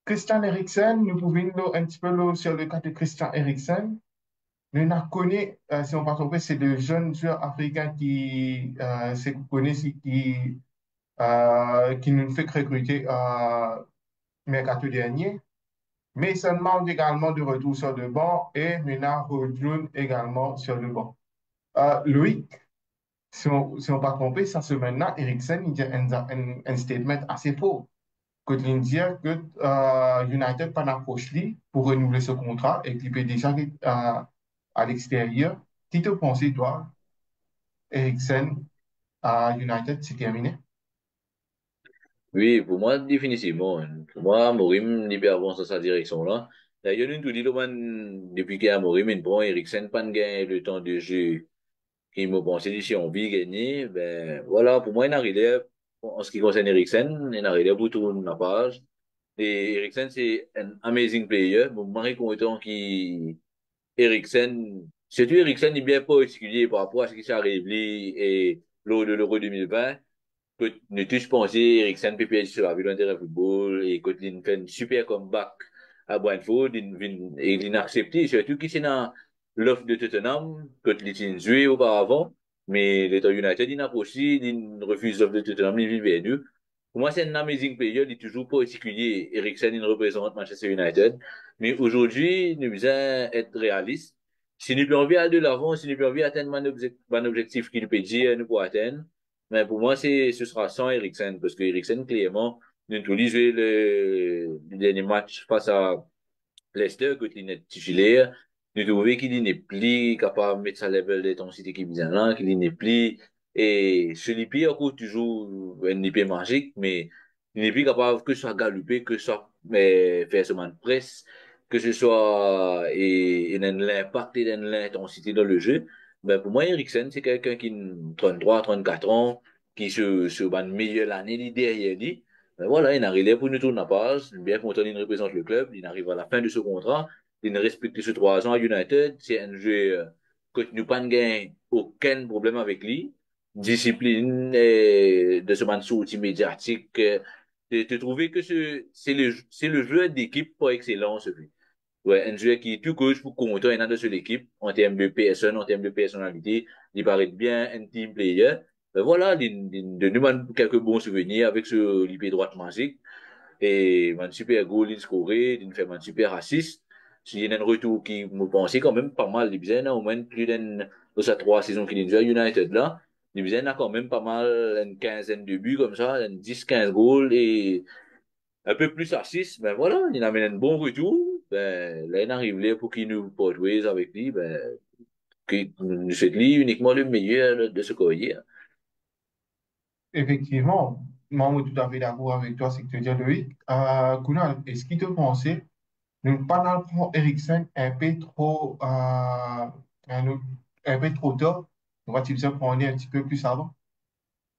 Christian Eriksen, nous pouvons nous un petit peu sur le cas de Christian Eriksen. Nous n'avons connu, si on ne peut pas tromper, c'est de jeunes joueurs africains qui nous fait recruter mercato dernier. Mais seulement également de retour sur le banc et nous avons Rodri également sur le banc. Loïc, si on ne pas trompé, ça semaine-là, Eriksen, il y a un statement assez fort. Que de dire que United pas d'approche lui pour renouveler ce contrat et qu'il peut déjà être à l'extérieur. Qui te pensais, toi, Eriksen à United, c'est terminé? Oui, pour moi, définitivement. Pour moi, Morim, il peut avancer dans sa direction-là. D'ailleurs, nous tout dit, depuis qu'il y a Morim, il prend Eriksen, pas de gain le temps de jeu qui m'a pensé, si on veut gagner, ben, voilà, pour moi, il arrive, en ce qui concerne Eriksen, il arrive pour tout la page. Et Eriksen, c'est un amazing player. Mon mari content qui, Eriksen, surtout Eriksen, il est bien particulier par rapport à ce qui s'est arrivé et lors de l'Euro 2020 que ne tous penser Eriksen peut PSG sur la ville de football et que il fait un super comeback à Brentford, il a accepté, surtout qu'il est dans l'offre de Tottenham, que il a joué auparavant, mais l'État United, il n'a aussi, il refuse l'offre de Tottenham, il vit perdu. Pour moi, c'est un amazing player, il est toujours particulier. Eriksen, il représente Manchester United. Mais aujourd'hui, nous devons être réalistes. Si nous pouvons aller de l'avant, si nous pouvons atteindre un objectif qu'il peut dire, nous pouvons atteindre. Mais pour moi, ce sera sans Eriksen, parce que Eriksen, clairement, nous tous joué le dernier match face à Leicester, quand il est titulaire, nous trouvons qu'il n'est plus capable de mettre sa level d'intensité qui vient là, qu'il n'est plus, et celui qui encore toujours un épée magique, mais il n'est plus capable que ce soit galoper, que ce soit faire seulement de presse, que ce soit et dans l'impact et dans l'intensité dans le jeu. Ben, pour moi, Eriksen, c'est quelqu'un qui a 33, 34 ans, qui se bat meilleure l'année derrière lui. Ben voilà, il arrive pour nous tourner la page, bien content, il représente le club, il arrive à la fin de ce contrat, il respecte ce 3 ans à United, c'est un jeu que nous pas gagné aucun problème avec lui, discipline, de ce man sorti médiatique, de trouver que c'est le jeu d'équipe par excellence, lui. Ouais, un joueur qui est tout coach pour compter un de seule équipe en termes de personne, en termes de personnalité. Il paraît bien un team player. Ben voilà, de nous manque quelques bons souvenirs avec ce l'IP droite magique. Et un super goal, il scoré, il fait un super assist. Il y a un retour qui me pensait quand même pas mal. Il faisait au moins plus d'une, de sa 3 saisons qu'il est à United là. Il faisait quand même pas mal, une quinzaine de buts comme ça, une 10-15 goals et un peu plus à 6, ben voilà, il amène un bon retour. Ben, là, il arrive là pour qu'il nous porte avec lui, ben, qu'il nous souhaite lui uniquement le meilleur de ce courrier. Effectivement, moi, je suis tout à fait d'accord avec toi, c'est que tu dis, Loïc. Kunal, est-ce qu'il te pensait, ne pas prendre Eriksen un peu trop tard? On va-t-il se prendre un petit peu plus avant?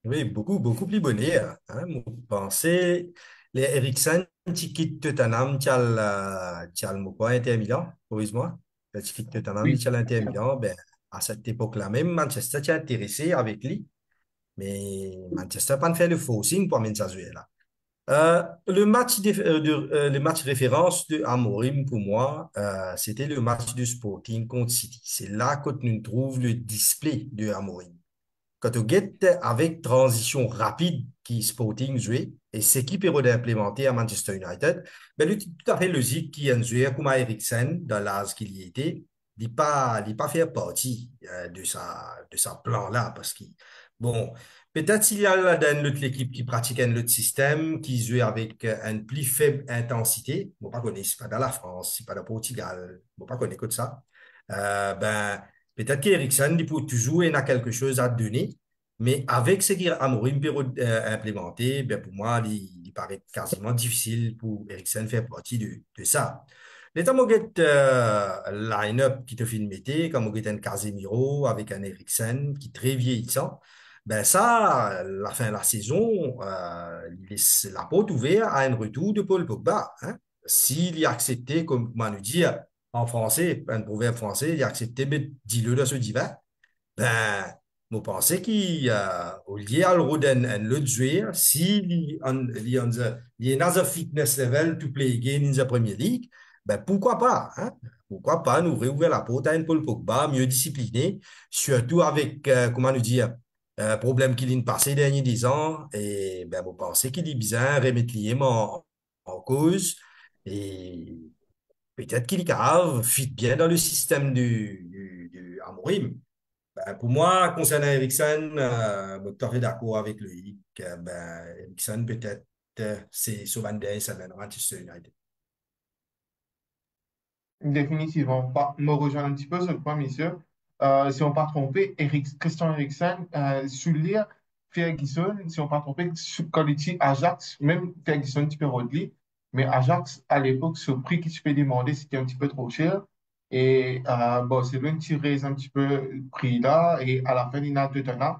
Oui, beaucoup, beaucoup plus bonnet. Hein. Moi, pensez, les Eriksen qui quittent Tottenham, qui a le mot quoi, Inter Milan, moi qui quitte Tottenham, Oui, qui a l'Inter Milan, ben, à cette époque-là même, Manchester qui a intéressé avec lui, mais Manchester n'a pas fait le forcing pour amener ça jouer là. Le match référence de Amorim pour moi, c'était le match du Sporting contre City. C'est là que nous trouvons le display de Amorim. Quand on get avec transition rapide qui Sporting jouait et ce qui peut d'implémenter à Manchester United, ben, lui, tout à fait logique qui a un joueur comme Eriksen dans l'âge qu'il y était, il pas fait partie de sa plan-là parce que, bon, peut-être s'il y a là dans l'autre équipe qui pratique un autre système, qui joue avec une plus faible intensité, bon, pas connaître, c'est pas dans la France, c'est pas dans le Portugal, bon, pas connaître que ça, ben, peut-être qu'Ericsson, il peut toujours il a quelque chose à donner, mais avec ce qu'Amorim peut implémenter, ben pour moi, il paraît quasiment difficile pour Ericsson faire partie de ça. Les temps line-up qui te fait mettre, comme on un Casemiro avec un Eriksen qui est très vieillissant, ben ça, la fin de la saison, il laisse la porte ouverte à un retour de Paul Pogba. Hein. S'il y a accepté, comme on nous dit en français, un proverbe français, il a accepté, mais dis-le dans ce divin, ben, je pense qu'il au lieu de roden un l'autre joueur, s'il y a un fitness level to play again in the Premier League, ben pourquoi pas, hein? Pourquoi pas nous réouvrir la porte à un Paul Pogba mieux discipliné, surtout avec, comment nous dire, problème qu'il a passé les derniers 10 ans, et ben, vous pensez qu'il est bien remettre lié en cause, et peut-être qu'il est grave, fit bien dans le système du Amorim. Ben, pour moi, concernant Ericsson, je suis tout à fait d'accord avec lui. Que, ben, Ericsson, peut-être, c'est Van Dijk, ça mènera Manchester United. définitivement pas. Me rejoindre un petit peu sur le point, messieurs. Si on ne pas trompé, Christian Eriksen, sur l'IA, Ferguson, si on ne pas trompé, quand il dit Ajax, même Ferguson, tu peux redire, mais Ajax, à l'époque, ce prix que tu peux demander, c'était un petit peu trop cher. Et bon, c'est lui qui raise un petit peu le prix là, et à la fin, il a Tottenham.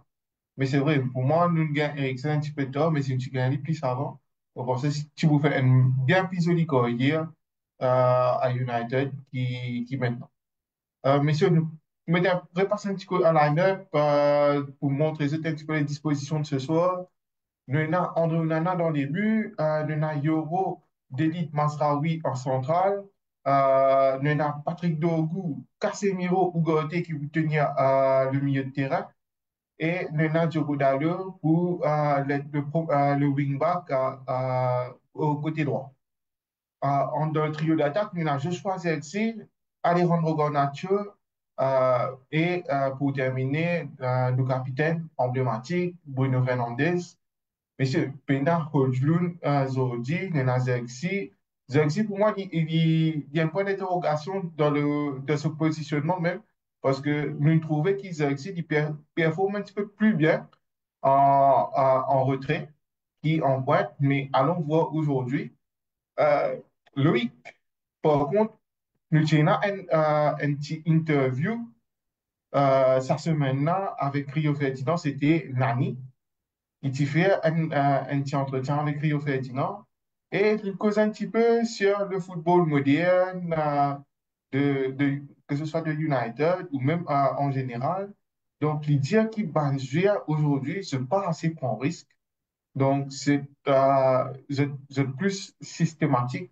Mais c'est vrai, pour moi, nous gagnons Eriksen un petit peu tard, mais si tu gagnes plus avant, on pense que si tu vous fais une bien plus jolie carrière à United qui maintenant. Messieurs, nous mettons repasser un petit peu à line-up pour montrer un petit peu les dispositions de ce soir. Nous avons André Onana dans les buts, nous avons Yoro, Delite Masraoui en centrale, nous avons Patrick Dorgu, Casemiro ou Ugarte qui vous tenir le milieu de terrain. Et Nena Diogo pour le wing-back au côté droit. Dans le trio d'attaque, nous avons Joshua Zexi, Alejandro Garnacho et pour terminer, le capitaine emblématique, Bruno Fernandes. Monsieur, Pena, Hodjloun, Zordi, Nena Zexi. Zexi, pour moi, il y a un point d'interrogation dans ce positionnement même, parce que nous trouvons qu'il Zexi performe un petit peu plus bien en retrait qu'en pointe, mais allons voir aujourd'hui. Euh, Loïc, par contre, nous avons un petit interview cette semaine-là avec Rio Ferdinand, c'était Nani. il t'y fait un petit entretien avec Rio Ferdinand et il cause un petit peu sur le football moderne, que ce soit de United ou même en général. Donc, il dit qu'il Banjul aujourd'hui, c'est pas assez prend risque. Donc, c'est plus systématique.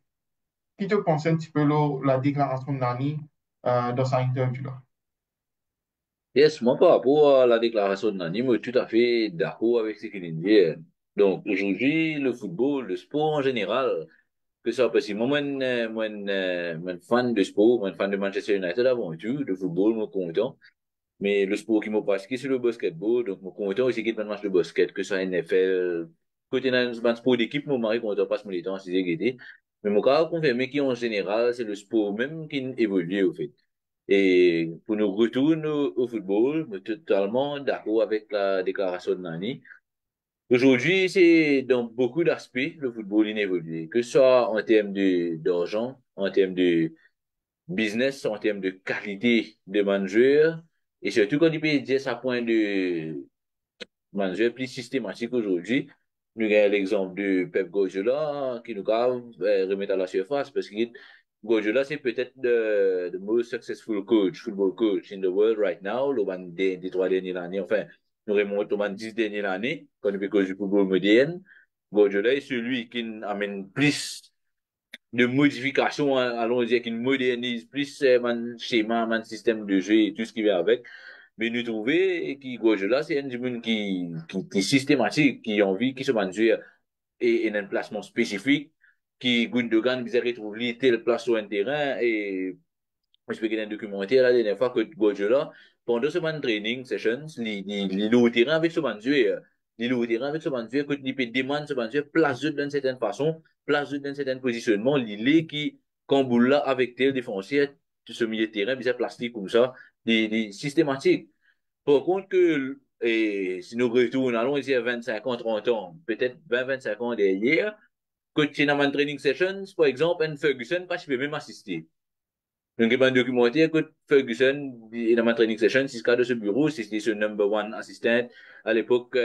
Qui te pense un petit peu la déclaration de Nani dans sa interview là? Yes, moi, par rapport à la déclaration de Nani, moi, tout à fait d'accord avec ce qu'il dit. Donc, aujourd'hui, le football, le sport en général, que ça, parce que moi, fan de sport, moi, fan de Manchester United avant tout, de football, moi, content. Mais le sport qui m'a pratiqué, c'est le basketball. Donc, moi, content aussi qu'il y ait un match de basket, que ce soit NFL. Côté dans un sport d'équipe, mon mari, content, passe mon temps, c'est guidé. Mais mon cas, confirmé qu'en général, c'est le sport même qui évolue, au fait. Et pour nous retourner au football, je suis totalement d'accord avec la déclaration de Nani. Aujourd'hui, c'est dans beaucoup d'aspects, le football il évolue. Que ce soit en termes d'argent, en termes de business, en termes de qualité de manager, et surtout quand il peut dire ça point de manager plus systématique aujourd'hui. Nous avons l'exemple de Pep Guardiola qui nous a remettre à la surface parce que Guardiola, c'est peut-être the most successful coach, football coach in the world right now, le ban des 3 dernières années, enfin, nous remontons au ban 10 dernières années, quand nous cause du football moderne. Guardiola est celui qui amène plus de modifications, allons dire, qui modernise plus mon schéma, mon système de jeu et tout ce qui va avec. Mais nous trouver qui Guardiola, c'est un du monde qui est systématique, qui a envie, qui se manage et un placement spécifique, qui Gundogan, qui retrouve telle place sur un terrain et je peux un documentaire la dernière fois que Guardiola, pendant ce man training sessions, il est au terrain avec ce man joueur. Il est au terrain avec ce man joueur, que il peut demander ce man joueur, place d'une certaine façon, place d'un certain positionnement, il est qui, quand boule là avec tel défenseur, ce milieu de terrain, il plastique comme ça, des systématiques. Par contre que, et si nous retournons, allons dire 25 ans, 30 ans, peut-être 20, 25 ans derrière, que tu es dans un training sessions, par exemple, un Ferguson, pas, je peux même assister. Donc, il y a un documentaire que Ferguson, dans ma training session, c'est ce cas de ce bureau, c'était ce number one assistant. À l'époque,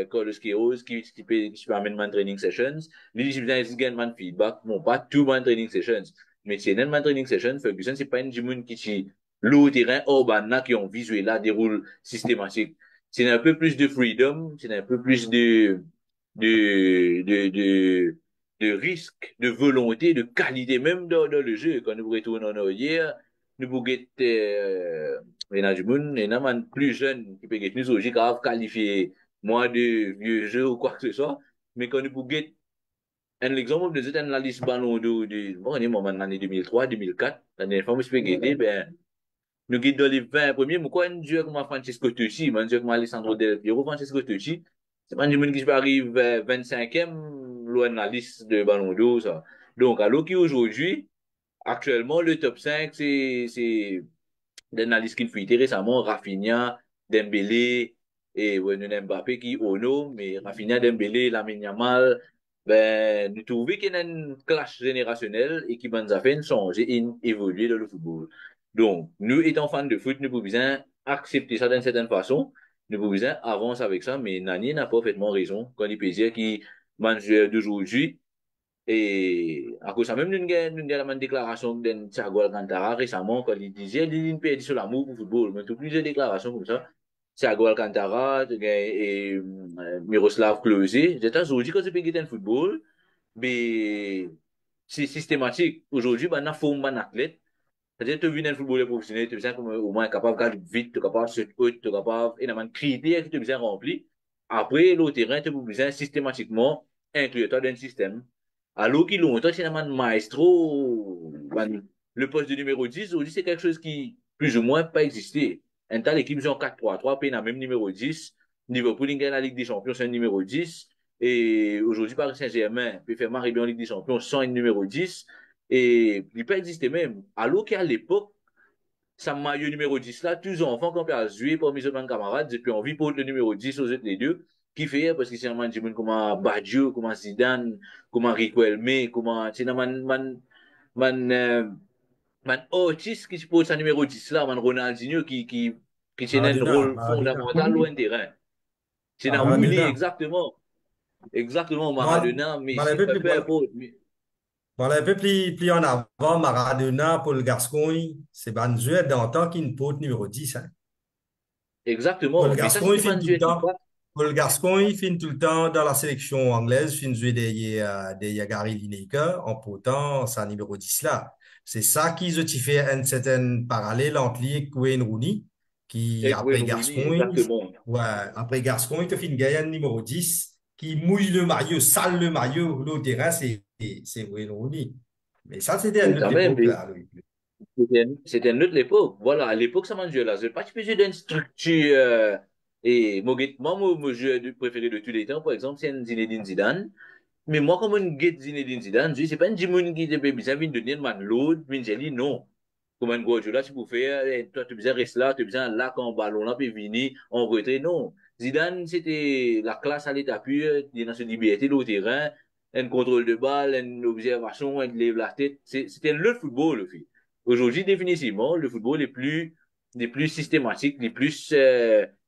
Carlos Queiroz, qui peut amener ma training sessions. Lui, je faisais un feedback. Bon, pas tout ma training sessions. Mais c'est dans ma training session, Ferguson, c'est pas une jimoun qui, l'eau terrain, urbana, qui ont visuel là, déroule systématique. C'est un peu plus de freedom, c'est un peu plus de, de, de, de risque, de volonté, de qualité, même dans le jeu. Quand nous retournons en arrière, nous pouvons il y a du monde, il y a un plus jeune qui peut être nous aujourd'hui, grave qualifié, moins de vieux jeux ou quoi que ce soit. Mais quand nous pouvons un exemple de cette analyse ballon bon, on est moment en l'année 2003, 2004, la dernière fois, je peux guetter, ben, nous guide dans les 20 premiers, mais quoi, un joueur comme Francesco Totti, un joueur comme Alessandro Del Piero, Francesco Totti, c'est pas un joueur qui peut arriver 25e, loin de la liste de ballon d'eau, ça. Donc, alors qu'aujourd'hui, actuellement, le top 5 c'est d'analyse qu'il fait récemment, Rafinha, Dembélé, et ouais, nous Mbappé qui Ono, mais Rafinha, Dembélé, Lamine Yamal, ben, nous trouvons qu'il y a une clash générationnelle et qui va nous faire changer et évoluer dans le football. Donc, nous étant fans de foot, nous pouvons bien accepter ça d'une certaine façon, nous pouvons bien avancer avec ça, mais Nani n'a pas parfaitement raison quand il peut dire qu'il mange d'aujourd'hui et à cause de ça, même nous avons une déclaration de Thiago Alcantara récemment, quand il disait qu'il perdit sur l'amour pour le football. Mais tout plusieurs déclarations comme ça. Thiago Alcantara et Miroslav Klose. J'étais aujourd'hui quand c'est pégué le football, mais c'est systématique. Aujourd'hui, ben, on a formé un athlète. C'est-à-dire, tu viens dans le football professionnel, tu es au moins capable de gagner vite, tu es capable de se haut, tu es capable, et un critères que tu besoin remplir. Après, le terrain, tu as besoin systématiquement inclure toi dans le système. Alors qu'il longtemps, c'est un maestro, le poste de numéro 10, aujourd'hui, c'est quelque chose qui, plus ou moins, pas existé. Un tas d'équipes jouent en 4-3-3, puis il a même numéro 10. Liverpool, il gagne la Ligue des Champions, c'est un numéro 10. Et aujourd'hui, Paris Saint-Germain peut faire marrer bien en Ligue des Champions sans un numéro 10. Et il peut exister même. Alors qu'à l'époque, ça maillot numéro 10 là, tous les enfants qu'on peut jouer pour mes autres camarades, et puis on vit pour le numéro 10 aux autres les deux, qui fait, parce que c'est un man, comment Baggio, comment Zidane, comment Riquelme, comment, c'est un man, man autiste qui se pose sa numéro 10 là, man Ronaldinho qui tient un Maradona, rôle Maradona. fondamental loin de terrain. C'est dans Rooney, Maradona. exactement. Exactement, Moi, Maradona, moi, un Messi peu peut plus, faire faute. voilà, un peu plus en avant, Maradona, Paul Gascoigne, c'est ben joueur d'antan qui ne porte numéro 10, hein. Paul Exactement. Mais ça, Gascoigne, c'était il finit tout le Manchester qui temps. Paul Gascoigne, il finit tout le temps dans la sélection anglaise, il finit jouer derrière Gary Lineker en portant sa numéro 10 là. C'est ça qui fait un certain parallèle entre lui et Wayne Rooney, qui avec après Wayne Rooney, Gascoigne, exactement. ouais, après Gascoigne, il te fait une gagne numéro 10 qui mouille le maillot, sale le maillot, le terrain, c'est Wayne Rooney. Mais ça, c'était à Mais notre quand même, époque, là. Loïc. c'était une autre époque. Voilà, à l'époque, ça m'a joué là. Je pas tu peux jouer d'une structure. Et mon jeu préféré de tous les temps, par exemple, c'est un Zinedine Zidane. Mais moi, comme un guide Zinedine Zidane, je sais pas un Jimoun qui était besoin de donner man l'autre, mais j'ai dit non. Comme un Guardiola, tu peux faire, toi, tu as besoin de rester là, tu as besoin de là quand ballon là, puis venir en retrait. Non. Zidane, c'était la classe à l'état pur, il y a une liberté au terrain, un contrôle de balle, une observation, un lève la tête. C'était le football, le fait. Aujourd'hui, définitivement, le football est plus systématique, est plus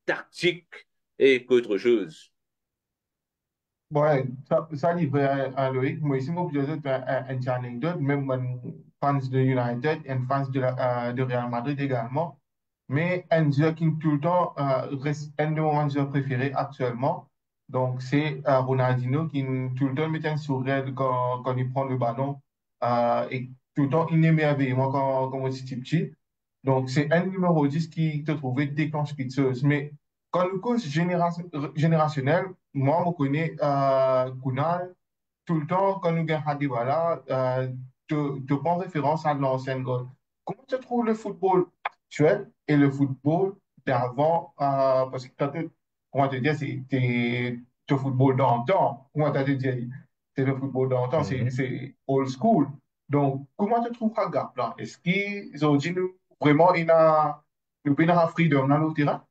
tactique et qu'autre chose. Ouais, ça livre à Loïc. Moi, ici, moi, je vais te une petite anecdote, même moi, fans de United et fans de Real Madrid également. Mais un joueur qui tout le temps reste un de mes joueurs préférés actuellement. Donc, c'est Ronaldinho qui tout le temps met un sourire quand il prend le ballon. Et tout le temps, il est merveilleux quand on est petit. Donc, c'est un numéro 10 qui te trouvait déclenche quelque chose. Mais quand le cause générationnel, moi, je connais Kunal, tout le temps, quand nous gagnons Hadibala, te prends référence à l'ancienne goal. Comment tu trouves le football actuel et le football d'avant? Parce que, comment te dire, c'est le football d'antan. Comment te dire, c'est le football d'antan, Mhm. c'est old school. Donc, comment tu trouves le gap là? Est-ce qu'ils ont dit nous, vraiment, nous avons freedom dans le terrain?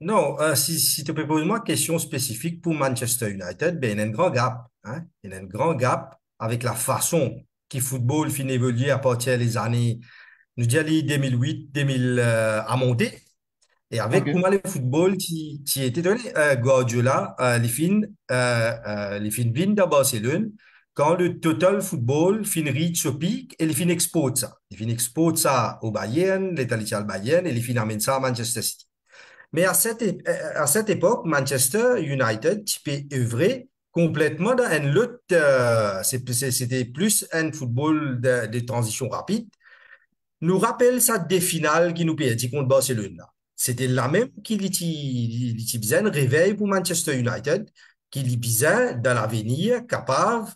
Non, si tu peux poser moi une question spécifique pour Manchester United, ben, il y a un grand gap, hein. Il y a un grand gap avec la façon que le football finit d'évoluer à partir des années, nous disons les 2008, 2000, à monter. Et avec OK. comment le football qui était donné, Guardiola, les fins viennent de Barcelone, quand le total football fin reach au pic et les fin export ça. Les fin export ça au Bayern, l'Italien le Bayern, et les fin amène ça à Manchester City. Mais à cette époque, Manchester United, tu peux œuvrer complètement dans une lutte. C'était plus un football de transition rapide. Nous rappelle ça des finales qui nous perdit contre Barcelone, là. C'était la même qui utilisait un réveil pour Manchester United, qui utilisait dans l'avenir capable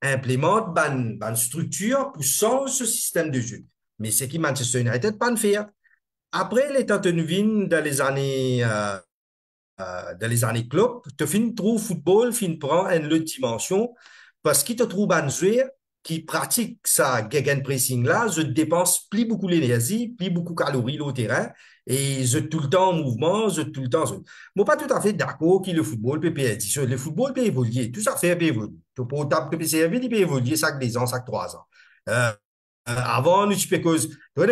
d'implémenter une structure pour changer ce système de jeu. Mais c'est qui Manchester United pas le faire. Après les Tottenham dans les années club, tu finis trouver football, fin prend une autre dimension parce qu'il te trouve un joueur qui pratique sa gegenpressing là, je dépense plus beaucoup l'énergie, plus beaucoup de calories au terrain et je tout le temps en mouvement, je tout le temps. Moi, pas tout à fait d'accord que le football peut perdre. Le football peut évoluer, tout ça fait peut évoluer. Tu peux servir, il peut évoluer chaque 2 ans, chaque 3 ans. Euh, avant, nous, tu peux cause, moi,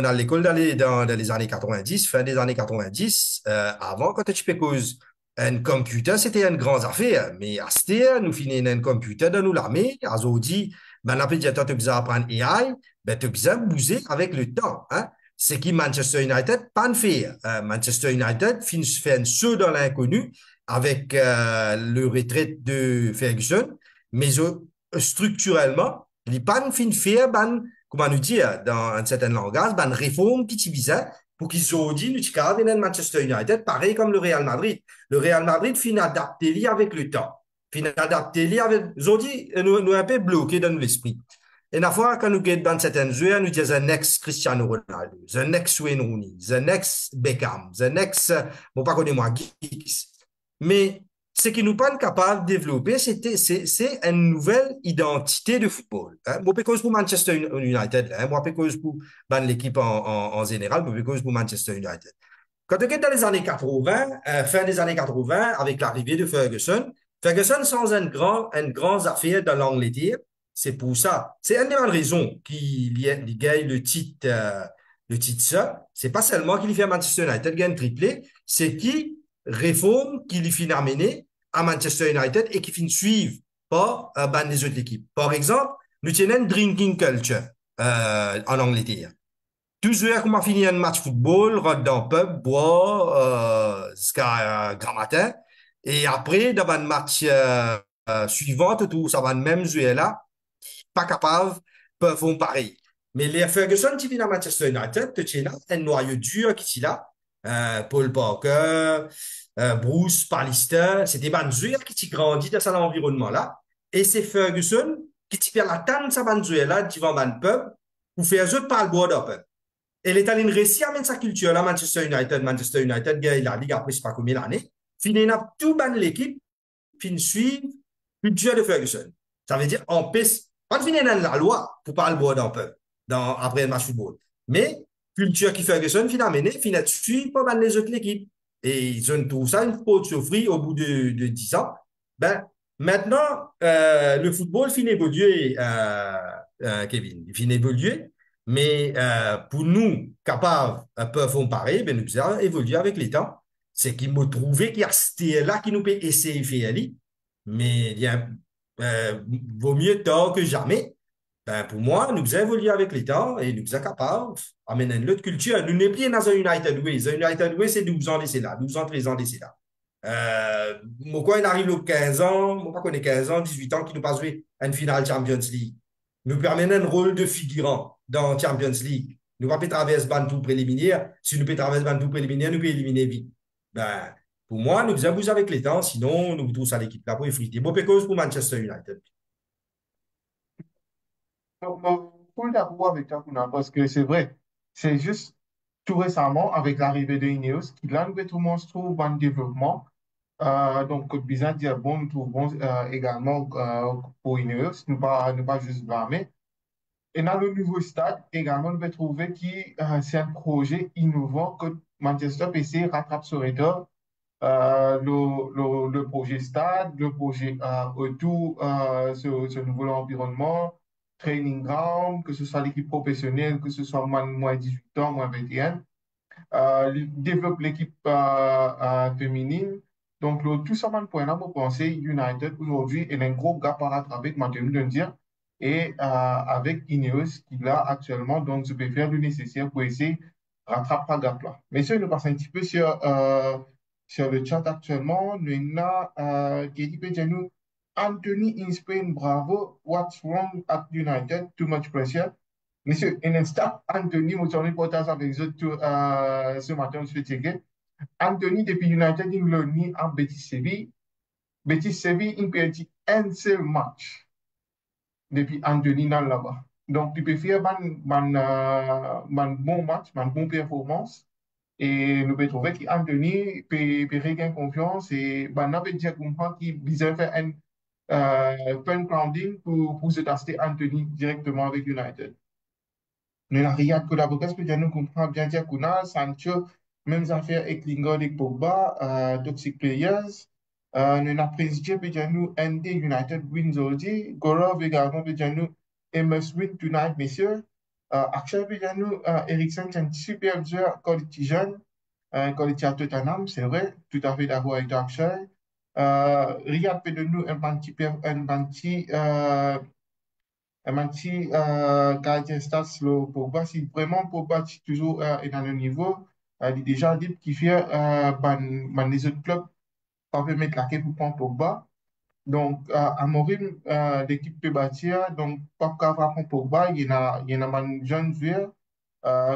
à l'école dans les années 90, fin des années 90, avant, quand tu peux cause un computer, c'était une grande affaire. Mais à ce temps, nous finissons un computer dans nous l'armée, à dit, ben, la pédiatre, tu as besoin d'apprendre AI, ben, tu as besoin de bouger avec le temps, hein. C'est qui Manchester United pas de faire. Manchester United fait un saut dans l'inconnu avec le retraite de Ferguson, mais structurellement, il n'est pas de fin faire, ben, comment nous dire, dans un certain langage, ben, réforme qui est pour qu'ils ont dit, nous, dans Manchester United, pareil comme le Real Madrid. Le Real Madrid finit adapté avec le temps. Finit adapté avec, ils ont dit, nous un peu bloqués dans l'esprit. Et la fois, quand nous sommes dans certains jeux, nous disons the next Cristiano Ronaldo, the next Wayne Rooney, the next Beckham, the next, bon, pas connais moi, Giggs. Mais ce qui nous pas capable de développer, c'est une nouvelle identité de football, hein. Moi, parce pour Manchester United, hein. Moi, parce pour l'équipe en général, moi, parce pour Manchester United. Quand on est dans les années 80, fin des années 80, avec l'arrivée de Ferguson, Ferguson sans une grande affaire dans l'Angleterre, c'est pour ça. C'est une des raisons qui gagne le titre ça, c'est pas seulement qu'il fait à Manchester United gagne triplé, c'est qui réforme qu'il finit amener à Manchester United et qui finit suivre par ben, les autres équipes. Par exemple, nous tenons une drinking culture en Angleterre. Tout joueur qui a fini un match football, rentre dans le pub, boit jusqu'à grand matin. Et après, dans un match suivant, tout ça va même jouer là, pas capable, peuvent faire pareil. Mais les Ferguson qui viennent à Manchester United, tu sais, un noyau dur qui est là. Paul Parker, Bruce Pallister, c'est des joueurs qui grandissent dans cet environnement-là. Et c'est Ferguson qui fait la tanne de sa là, qui va dans le pub, pour faire jouer par le bois d'un pub. Et l'Italie réussit à mettre sa culture là, Manchester United, gagne la Ligue après, je sais pas combien d'années. Finalement, tout ban l'équipe, fin suivre, culture de Ferguson. Ça veut dire, on pisse, pas finir dans la loi pour pas le boire d'un peu, après un match football. Mais, culture qui Ferguson, finalement, finit suivre pas mal les autres équipes. Et ils ont tout ça, une faute souffrir au bout de 10 ans. Ben, maintenant, le football finit évoluer, Kevin. Il finit évoluer. Mais pour nous, capables un peu font pareil, ben nous avons évolué avec les temps. C'est qu'il m'a trouvé qu'il y a ce là qui nous peut essayer de faire aller. Mais il y a, vaut mieux tard que jamais. Ben, pour moi, nous avons évolué avec les temps et nous sommes capables d'amener une autre culture. Nous n'sommes plus dans un United Way. Un United Way, c'est 12 ans laissés là, 12 ans, 13 ans laissés là. Moi, quand il arrive aux 15 ans, moi, pas qu'on ait 15 ans, 18 ans, qui nous passe jouer à une finale Champions League. Nous permet un rôle de figurant dans Champions League. Nous ne pouvons pas traverser le tout préliminaire. Si nous pouvons traverser le tout préliminaire, nous pouvons éliminer vite. Ben, pour moi, nous avons avec les temps, sinon nous tous à l'équipe là pour effriter. Bon, cause pour Manchester United. Donc, pour le d'accord avec toi, Kuna, parce que c'est vrai, c'est juste tout récemment, avec l'arrivée de Ineos, qui là, nous tout le monde se trouve en développement. Donc, Côte Bizarre dire bon, nous trouvons également pour Ineos, nous pas juste blâmer. Et dans le nouveau stade, également, nous pouvons trouver que c'est un projet innovant que Manchester PC rattrape ce retard. Le projet stade, le projet autour, ce nouveau environnement, training ground, que ce soit l'équipe professionnelle, que ce soit moins 18 ans, moins 21 développe l'équipe féminine. Donc, tout ça, man, pour nous penser, United aujourd'hui est un gros gap à rattraper, comme tu viens de dire, et avec Ineos qui l'a actuellement, donc je peux faire le nécessaire pour essayer de rattraper ce gap-là. Messieurs, nous passons un petit peu sur le chat actuellement. Nous avons qui dit, peut nous, Anthony in Spain, bravo. What's wrong at United? Too much pressure. Monsieur, un instant, Anthony, moi, j'en ai partage avec eux ce matin, je suis Anthony, depuis United, il l'a mis en Betis Séville. Betis Séville, il perdit un seul match depuis Anthony dans là-bas. Donc, tu peux faire un bon match, une bonne performance. Et nous pouvons trouver qu'Anthony peut regagner confiance et on peut dire qu'il besoin faire un fan grounding pour se tester Anthony directement avec United. Nous n'avons rien que l'avocat, parce que nous comprenons bien dire qu'on a Sancho, mêmes affaires avec Lingard et Pogba, Toxic Players. Nous avons présidé, puis nous, ND United wins aujourd'hui. Gorov également, puis nous, et must win tonight, messieurs. Actuellement, puis nous, Eriksen, c'est un super joueur, quand il est jeune, quand il est à Tottenham, c'est vrai, tout à fait d'accord avec toi, Akshay. Riyad, puis nous, un petit, Manchi caractéristiques le Pogba, si vraiment Pogba est toujours est dans le niveau, il est déjà dit qu'il fait les autres clubs pas permettre la pour prendre Pogba. Donc, à Morim, l'équipe peut bâtir, donc pas qu'à prendre Pogba, il y en a un jeune joueur,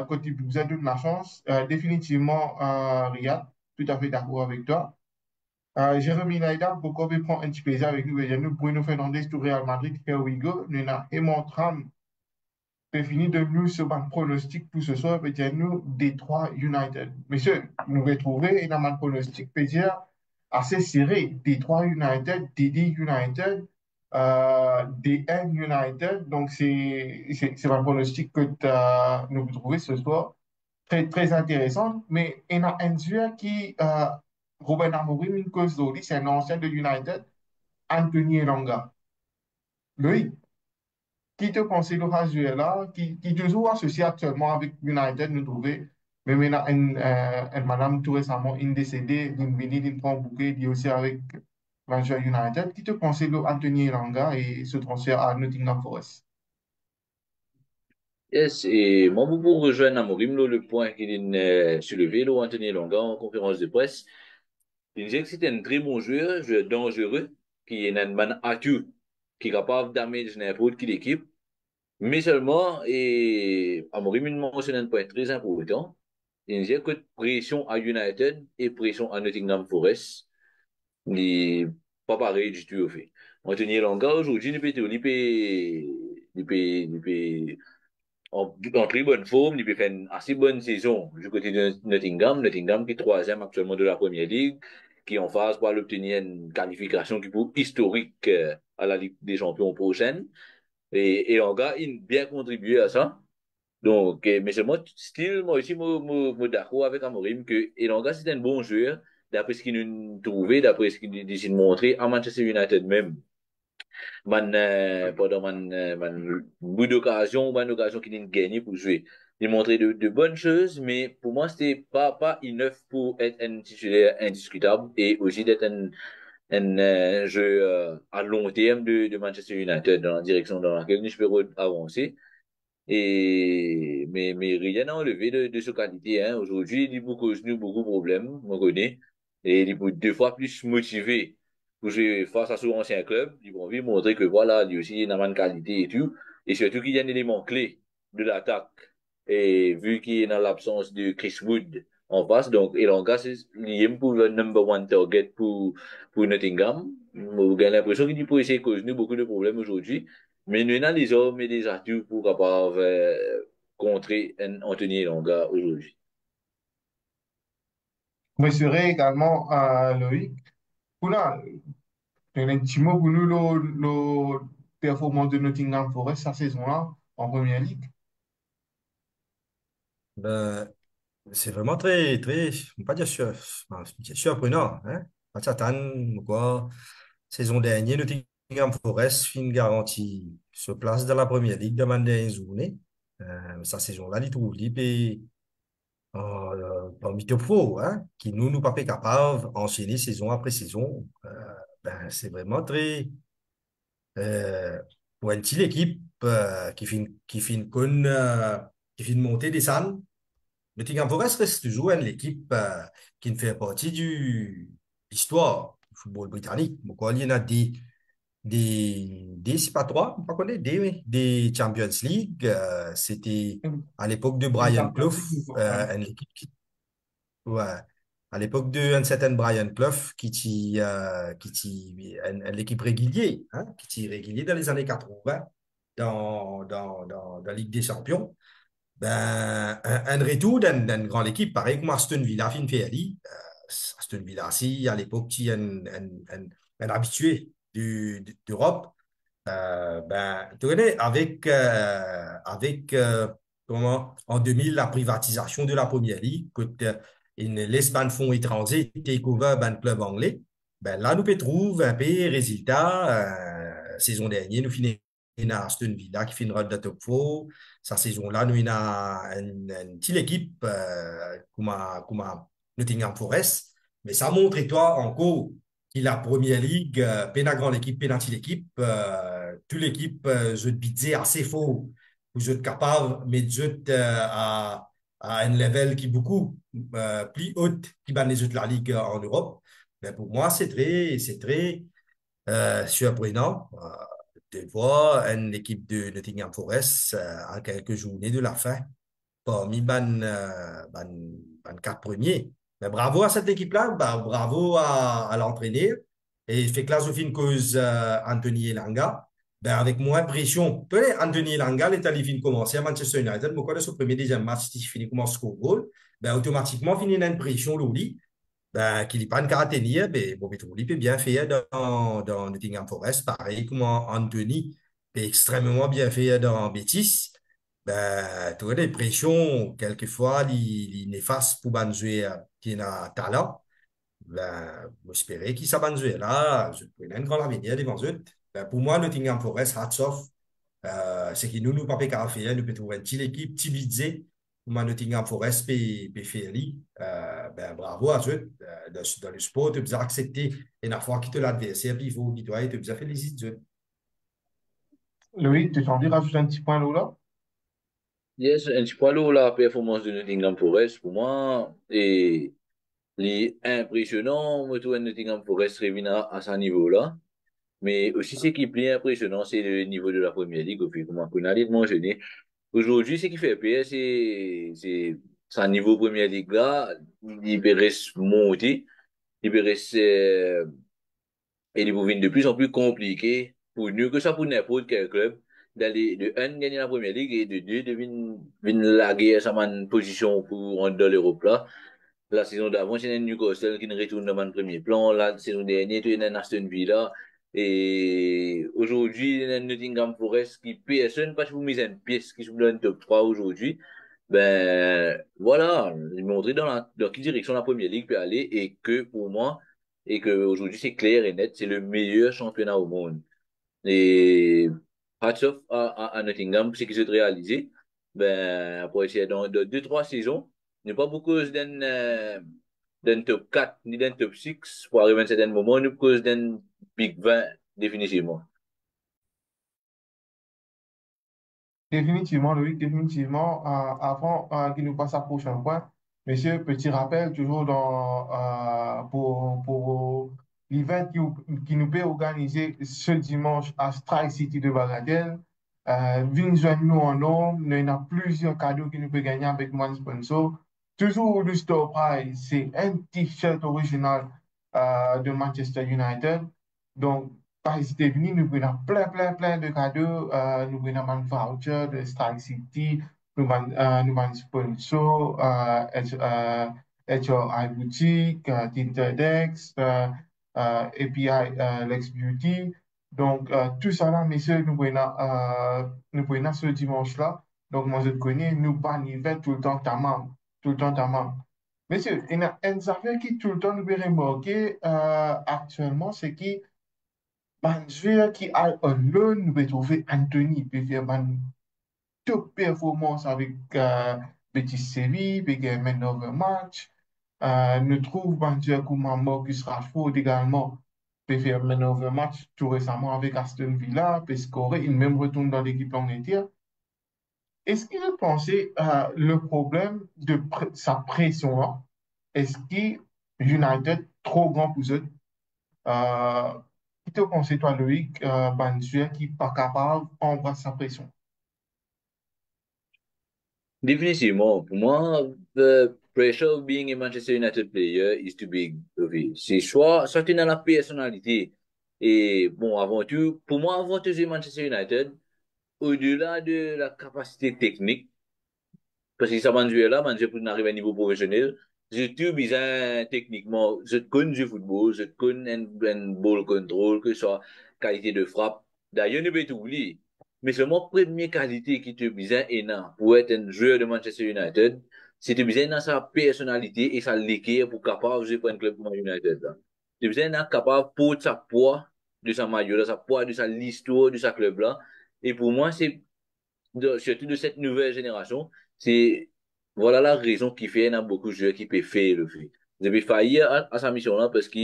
côté vous avez de la chance, définitivement Riyad, tout à fait d'accord avec toi. Jérémy Naïda, pourquoi il prend un petit plaisir avec nous, nous, Bruno Fernandes, tout Real Madrid, here we go, nous avons Emon Tram, c'est fini de nous sur un pronostic pour ce soir, peut-être nous, Détroit United. Messieurs, nous retrouvons dans un pronostic, peut-être assez serré. Détroit United, DD United, DN United. Donc, c'est un pronostic que nous trouvons ce soir très, très intéressant. Mais il y a un joueur qui, Robin Amorim, une cause d'Oli, c'est un ancien de United, Anthony Elanga. Lui, qui te conseille le joueur là, qui toujours associé actuellement avec United, nous trouver, mais maintenant, madame tout récemment, une décédée, d'une venue, d'une prend bouquet, dit aussi avec Manchester United, qui te conseille le Anthony Elanga et ce transfert à Nottingham Forest. Yes, et moi, pour rejoindre Amorim, là, le point qu'il a soulevé, là, Anthony Longa, en conférence de presse, il disait que c'était un très bon joueur dangereux, qui est un man atout, qui est capable de damage n'importe quelle équipe, mais seulement, et Amorim, il mentionne un point très important, il disait que pression à United et pression à Nottingham Forest n'est pas pareil du tout au fait. Anthony Longa, aujourd'hui, il peut en très bonne forme, il peut faire une assez bonne saison du côté de Nottingham qui est troisième actuellement de la Première Ligue, qui est en phase pour l'obtenir une qualification qui est historique à la Ligue des Champions prochaine. Et en gars, il a bien contribué à ça. Donc, mais c'est moi, style, moi aussi, moi d'accord avec Amorim que Elanga, c'est un bon joueur, d'après ce qu'il nous trouvait, d'après ce qu'il décide de montrer à Manchester United même pendant bout d'occasion, une occasion qu'il a gagné pour jouer. Il montrait de bonnes choses, mais pour moi, c'était pas enough pour être un titulaire indiscutable et aussi d'être un jeu à long terme de Manchester United dans la direction dans laquelle nous espérons avancer. Mais rien n'a enlevé de sa qualité, hein. Aujourd'hui, il cause nous beaucoup de problèmes, on connaît. Et il est deux fois plus motivé pour jouer face à son ancien club. Il a envie de montrer que voilà, lui aussi, il a une qualité et tout. Et surtout qu'il y a un élément clé de l'attaque. Et vu qu'il est dans l'absence de Chris Wood en face, donc Elanga, c'est lié pour le number one target pour Nottingham. J'ai l'impression qu'il peut essayer de causer nous beaucoup de problèmes aujourd'hui. Mais nous avons les hommes et les atouts pour capable contrer un Anthony Elanga aujourd'hui. Je serais également Loïc. Pour là, un petit mot pour nous, le performance de Nottingham Forest cette saison-là en Première Ligue. Ben, c'est vraiment très, très, on va pas dire surprenant, hein. Pas s'attendre, quoi. Saison dernière, Nottingham Forest fin garantie se place dans la première ligue de la dernière journée. Sa saison-là, il trouve l'IP parmi top 4, hein, qui nous pas capables d'enchaîner saison après saison. Ben, c'est vraiment très, pour une petite équipe qui fait monter des salles. Nottingham Forest reste toujours une équipe qui ne fait partie de l'histoire du football britannique. Donc, il y en a c'est pas trois, pas connaître, oui, des Champions League. C'était à l'époque de Une Brian Champions Clough, League, ouais. une équipe ouais, à l'époque de un certain Brian Clough, l'équipe régulière, hein, qui était régulier dans les années 80 dans la Ligue des Champions. Ben, un retour d'une grande équipe, pareil comme Aston Villa, fin fait ali. Aston Villa, si, à l'époque, qui est un habitué d'Europe. Ben, tu connais, en 2000, la privatisation de la Première Ligue, quand l'Espagne fonds étrangers take over ben, club anglais, ben, là, nous peut trouver un peu résultat. Saison dernière, nous finissons à Aston Villa qui fait une run de top 4. Sa saison-là, nous avons une petite équipe comme Nottingham Forest. Mais ça montre, et toi, encore, qu'il la Première Ligue, peine grande équipe, peine petite équipe, toute l'équipe, je te disais, assez fort, où je suis capable, mais je à un level qui est beaucoup plus haut qui bat les autres la Ligue en Europe. Mais pour moi, c'est très surprenant de voir une équipe de Nottingham Forest à quelques journées de la fin parmi ban quatre premiers. Mais bravo à cette équipe-là, bah, bravo à l'entraîneur. Et il fait que là, je fais une cause Anthony Elanga. Ben, avec moins de pression. Peut-être Anthony Elanga, les Talifines commencé à Manchester United, mais quand ce premier, deuxième match, il finit comme un score goal, ben, automatiquement, finit une pression, l'ouli. Ben, qu'il n'y pas de caractère, ben, Bobby Trouli peut bien faire dans Nottingham Forest, pareil comme Anthony peut extrêmement bien faire dans Betis. Ben, tu vois, des pressions, quelquefois, il néfaste pour un joueur qui a talent. Ben, j'espérais qu'il s'abandonne jouer là. Je prenais un grand avenir devant eux. Ben, pour moi, Nottingham Forest, hats off. c'est que nous pas qu'à faire, nous pouvons trouver une petite équipe, petit budget, comme Nottingham Forest, puis Ferry. Ben, bravo à eux. Dans le sport, tu as accepté une fois quitter l'adversaire, puis il faut qu'il doit, tu as félicité. Loïc, tu as envie de rajouter un petit point là? Yes, un petit point lourd, la performance de Nottingham Forest, pour moi, et les impressionnant, moi, tout Nottingham Forest revient à ce niveau-là. Mais aussi, ce qui est plus impressionnant, c'est le niveau de la première ligue, au fait, comment on a dit de mentionner. Aujourd'hui, ce qui fait pire, c'est, un niveau première ligue là, il peut rester monter, il peut rester, et il devient de plus en plus compliqué pour nous, que ça pour n'importe quel club, d'aller de un gagner la première ligue et de deux de venir laguer à sa position pour rentrer dans l'Europe là. La saison d'avant, c'est un Newcastle qui ne retourne dans le premier plan. La saison dernière, tu es un Aston Villa. Et aujourd'hui, un Nottingham Forest qui personne pas pour mise une pièce qui se dans le top 3 aujourd'hui. Ben, voilà. Ils m'ont montré dans quelle direction la première ligue peut aller et que pour moi, et que aujourd'hui, c'est clair et net, c'est le meilleur championnat au monde. Et hats off à Nottingham pour ce qui s'est réalisé. Ben, après, c'est dans 2, 3 saisons, il n'y a pas beaucoup d'un top 4 ni d'un top 6 pour arriver à un certain moment, nous cause d'un Big 20 définitivement. Définitivement, Loïc, définitivement. Avant qu'il nous passe à prochain point, monsieur, petit rappel, toujours pour l'event qui nous peut organiser ce dimanche à Strike City de Bagatelle. Venez joindre nous en nombre. Il y en a plusieurs cadeaux qui nous peut gagner avec mon sponsor. Toujours le store prize, c'est un t-shirt original de Manchester United. Donc, par hésiter à venir, nous prenons plein de cadeaux. Nous prenons un voucher de Star City, nous avons sponsor, HRI Boutique, Tinterdex, API Lex Beauty. Donc, tout ça là, messieurs, nous prenons ce dimanche-là. Donc, moi, je connais, nous bannissons tout le temps tamam. Tout le temps tamam. Messieurs, il y a une affaire qui tout le temps nous peut remarquer actuellement, c'est que ben, joueur qui a un loan, nous pouvons trouver Anthony, il peut faire une top performance avec Betis Séville, il peut faire man of the match. Nous trouvons un joueur comme Marcus Rashford également, il peut faire man of the match tout récemment avec Aston Villa, il peut scorer, il même retourne dans l'équipe anglaise. Est-ce que vous pensez le problème de sa pression là, est-ce que United trop grand pour eux? Euh, Qui te conseille, toi, Loïc, ben, joueur qui n'est pas capable d'embrasser sa pression? Définitivement, pour moi, the pressure of being a Manchester United player is too big. Okay. C'est soit tu as la personnalité. Et bon, avant tout, pour moi, avant tout, c'est Manchester United, au-delà de la capacité technique, parce que ça m'a là, pour arriver à un niveau professionnel, j'ai tout besoin techniquement. Je connais du football, je connais un ball control, que ce soit qualité de frappe. D'ailleurs, ne pas oublier. Mais seulement première qualité qui te besoin énorme pour être un joueur de Manchester United, c'est te besoin dans sa personnalité et sa liqueur pour capable de jouer pour un club comme United. Là. Tu besoin d'être capable pour sa poids de sa maillot, de sa poids de sa l'histoire de sa club là. Et pour moi, c'est surtout de cette nouvelle génération, c'est voilà la raison qui fait qu'il y a beaucoup de joueurs qui peuvent faire le fait. Je vais faillir à sa mission-là parce que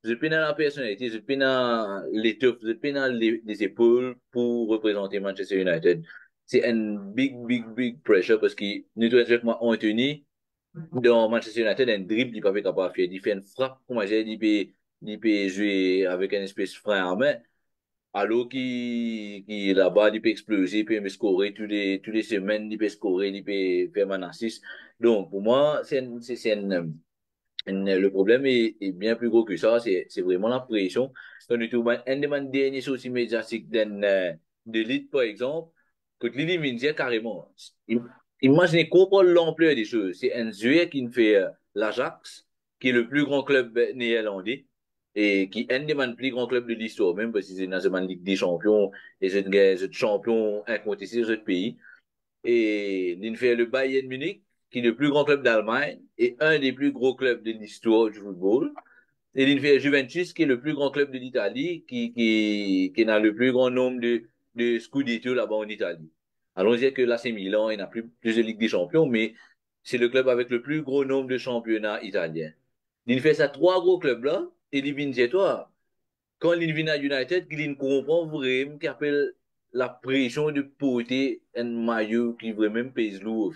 je peux dans la personnalité, je peux dans l'étoffe, je peux dans les épaules pour représenter Manchester United. C'est un big pressure parce que nous devons Anthony dans Manchester United, un dribble, il peut pas capable de faire. Il fait une frappe, comment dire, il peut jouer avec une espèce de frein à main. Alors qui là-bas, il peut exploser, il peut scorer toutes les semaines, il peut scorer, il peut faire un assist. Donc, pour moi, le problème est bien plus gros que ça. C'est vraiment la pression. Donc, du tout, un des derniers sorties médiatiques de l'élite, par exemple, que l'élimine carrément. Imaginez comprendre l'ampleur des choses. C'est un joueur qui fait l'Ajax, qui est le plus grand club néerlandais et qui est un des plus grands clubs de l'histoire, même parce que c'est dans la Ligue des Champions et c'est un champion incontesté de ce pays. Et il fait le Bayern Munich, qui est le plus grand club d'Allemagne et un des plus gros clubs de l'histoire du football. Et il fait Juventus, qui est le plus grand club de l'Italie, qui a le plus grand nombre de Scudetto là-bas en Italie. Allons dire que l'AC Milan, il n'a plus de Ligue des Champions, mais c'est le club avec le plus gros nombre de championnats italiens. Il fait ça trois gros clubs-là, et il vient dire, toi, quand il vient à United, il comprend vraiment qu'il appelle la pression de porter un maillot qui vraiment pèse lourd.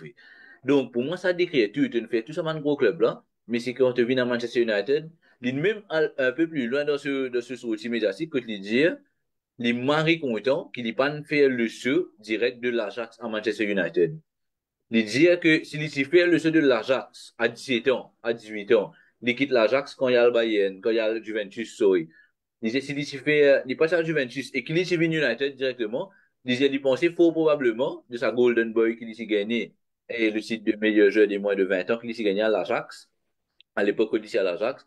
Donc, pour moi, ça décrit tout. Tu fais tout ça dans un gros club-là, mais c'est quand tu viens à Manchester United, il est même un peu plus loin dans ce sortie médiatique que tu dis, les maris contents qu'il n'ait pas fait le saut direct de l'Ajax à Manchester United. Il dit que s'il fait le saut de l'Ajax à 17 ans, à 18 ans, il quitte l'Ajax quand il y a le Bayern, quand il y a le Juventus, sorry. Il disait s'il fait, il passe à Juventus et qu'il est venu United directement, il disait, il pensait fort probablement de sa Golden Boy qu'il s'est gagné et le titre de meilleur joueur des moins de 20 ans qu'il s'est gagné à l'Ajax, à l'époque où il était à l'Ajax.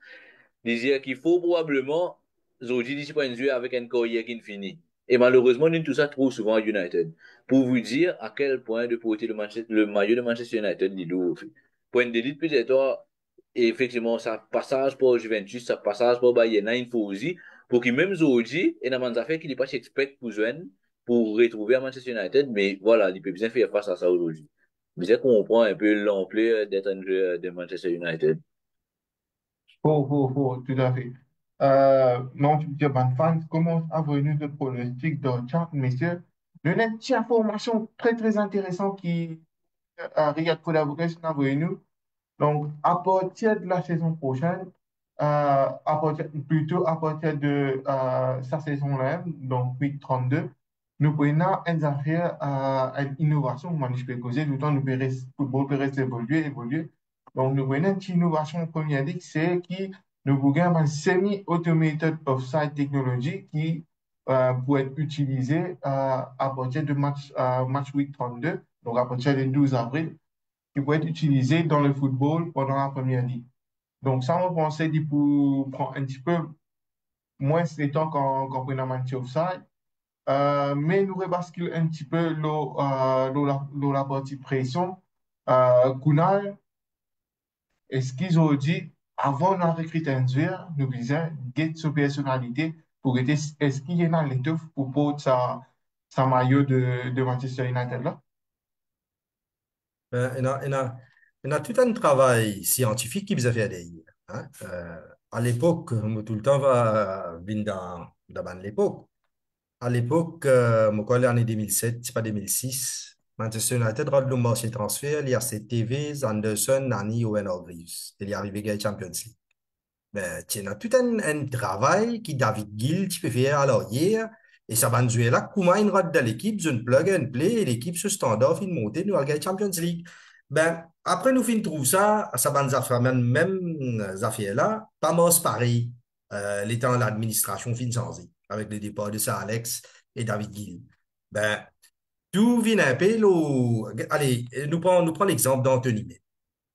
Disait qu'il faut probablement Zodi d'ici point de vue avec une carrière qui finit. Et malheureusement, nous tout ça trop souvent à United. Pour vous dire à quel point de porter le maillot de Manchester United, il lourd. Point d'élite peut-être, et effectivement, ça passage pour Juventus, ça passage pour Bayern, il faut aussi, pour qu'il même Zodi, et dans les affaires qu'il n'est pas expect pour joindre, pour retrouver à Manchester United, mais voilà, il peut bien faire face à ça aujourd'hui. Vous comprend un peu l'ampleur d'être un joueur de Manchester United. Tout à fait. Non, tu dis, ben, fans commence à venir le pronostic de chat, messieurs. Le net, information très, très intéressante qui, Riyad Kodaboukas n'a venu. Donc, à partir de la saison prochaine, plutôt à partir de sa saison-là, donc 8-32, nous prenons une affaire, une innovation, moi je peux causer, tout le temps, le football peut rester évoluer. Donc, nous prenons une petite innovation en première ligue, c'est qui nous avons un semi-automated offside technology qui peut être utilisé à partir de match week 32, donc à partir du 12 avril qui peut être utilisé dans le football pendant la première ligue. Donc, ça, on pensait pour prendre un petit peu moins de temps qu'on prend un match offside, mais nous rebascule un petit peu la partie pression. Kunal, est-ce qu'ils ont dit, avant de recruter un joueur, nous disions, get sa personnalité pour être, est-ce qu'il y en a l'étoffe pour porter sa maillot de Manchester United là? Il y a tout un travail scientifique qui vous a fait derrière. Hein. À l'époque, moi, tout le temps va venir dans l'époque. À l'époque, moi, quand l'année 2007, c'est pas 2006, Manchester United a le marché de transfert, il y a Tevez, Anderson, Nani, Owen Hargreaves. Il est arrivé à la Champions League. Ben, tu as tout un travail qui David Gill, tu peux faire à l'arrière. Et ça va nous jouer là, comment il rate dans l'équipe, je plug and play, et l'équipe se standard, fin monter, nous allons gagner Champions League. Ben, après, nous fin trouve ça va nous faire même affaires là, pas mort pareil, l'étant l'administration fin changé, avec le départ de Sir Alex et David Gill. Ben, tout vient un peu, allez, nous prenons l'exemple d'Anthony.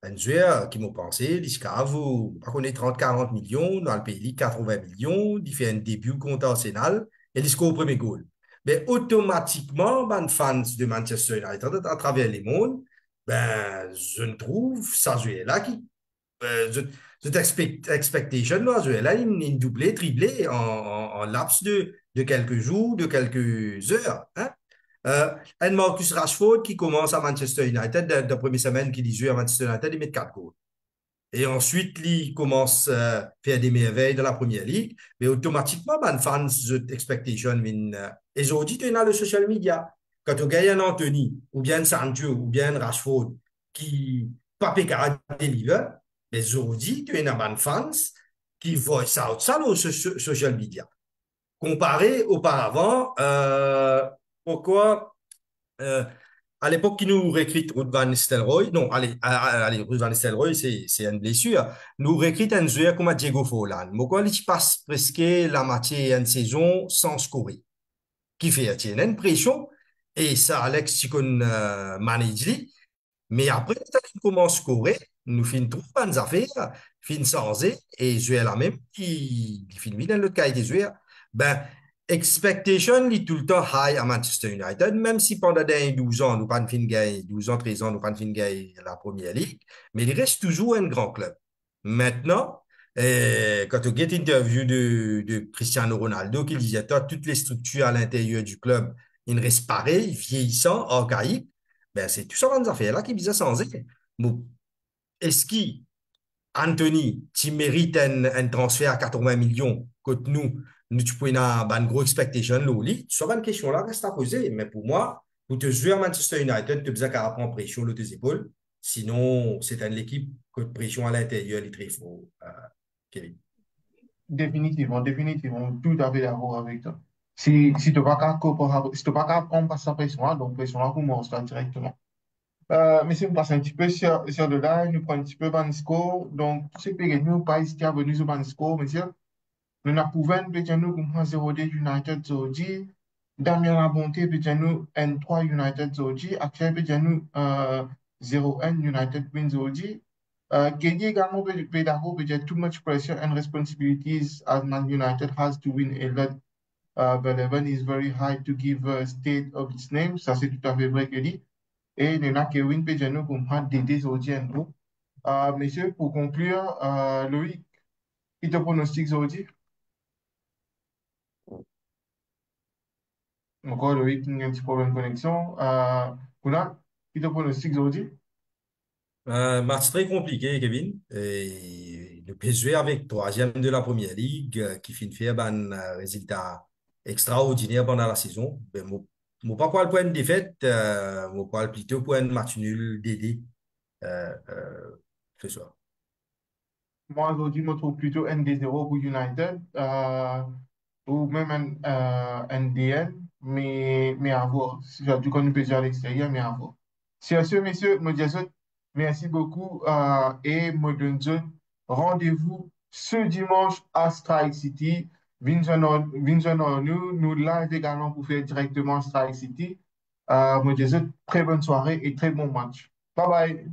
Un joueur qui m'a pensé, il on est 30-40 millions, dans le pays, 80 millions, il fait un début contre Arsenal et il score au premier goal. Mais automatiquement, ben, fans de Manchester United à travers les mondes, ben, je ne trouve ça joueur là qui, cette expectation là, joueur là, il doublé, triplé en laps de quelques jours, de quelques heures. Hein? Un Marcus Rashford qui commence à Manchester United, la première semaine qu'il joue à Manchester United, il met 4 goals. Et ensuite, il commence à faire des merveilles dans la première ligue, mais automatiquement, ben, fans de expectation, et aujourd'hui, tu as le social media. Quand tu gagnes un Anthony, ou bien Sancho, ou bien Rashford, qui pas pécar deliver, mais aujourd'hui, tu as un fans qui voient ça au social media. Comparé auparavant, pourquoi euh, à l'époque, qui nous recrute Ruud van Nistelrooy, non, allez, Ruud van Nistelrooy, c'est une blessure. Nous recrute un joueur comme Diego Forlan. Pourquoi il passe presque la moitié d'une saison sans scorer? Qui fait tiens, une pression et ça, Alex, tu connais manage lui. Mais après, quand il commence à scorer, nous finissons trop bonnes affaires, finissons sans et jouer la même, il finit dans l'autre cas des joueurs. Ben, expectation est tout le temps high à Manchester United, même si pendant les 12 ans, nous pas fin gagner, 12 ans, 13 ans, nous pas fin gagner la première ligue, mais il reste toujours un grand club. Maintenant, quand tu get interview de Cristiano Ronaldo, qui disait, toutes les structures à l'intérieur du club, il reste pareil, vieillissant, archaïque. Ben, c'est tout ça dans affaires là qui est bizarre sans dire. Bon, est-ce qu'Anthony, tu mérites un transfert à 80 millions contre nous, tu peux avoir une grosse expectation, là, oui. Ça, une question là reste à poser. Mais pour moi, pour te jouer à Manchester United, tu as besoin qu'à prendre pression de tes épaules. Sinon, c'est une équipe que pression à l'intérieur, il est très fort, Kevin. Définitivement, définitivement, tout à fait d'accord avec toi. Si tu n'as pas qu'à si tu pas qu'à prendre sa pression, là, donc pression là, commence là directement. Mais si on passe un petit peu sur le live, nous prenons un petit peu Banisco. Donc, tout ce que nous, pas hésiter à venir sur Banisco, monsieur. Nous avons prouvé, peut nous, comme 0D United Zodi. Damien Labonté, peut nous, N3 United Zodi. Actuel, peut nous, 0N United Queen Zodi. Kedi également, peut d'accord, peut too much pressure and responsibilities as Man United has to win a lot. The level is very high to give a state of its name. Ça, c'est tout à fait vrai, Kedi. Et il y en a qui ont peut nous comprendre des Zodi en tout. Monsieur, pour conclure, Loïc, qui te pronostique Zodi? Encore Loïc, il y a un petit problème de connexion. Kuna, qui te pronostique Zodi? Un match très compliqué, Kevin. Et le PSG avec troisième de la Première Ligue, qui finit faire un résultat extraordinaire pendant la saison. Ben, moi, pas quoi le point de défaite, moi, pas plutôt point de match nul d'aider ce soir. Moi, Zodi me trouve plutôt ND0 pour United, ou même NDN, mais à voir. Surtout quand nous PSG à l'extérieur, mais à voir. Sur ce, messieurs, me dis merci beaucoup et me donne rendez-vous ce dimanche à Strike City. Vincent, nous live également pour faire directement Strike City. Me dis très bonne soirée et très bon match. Bye bye.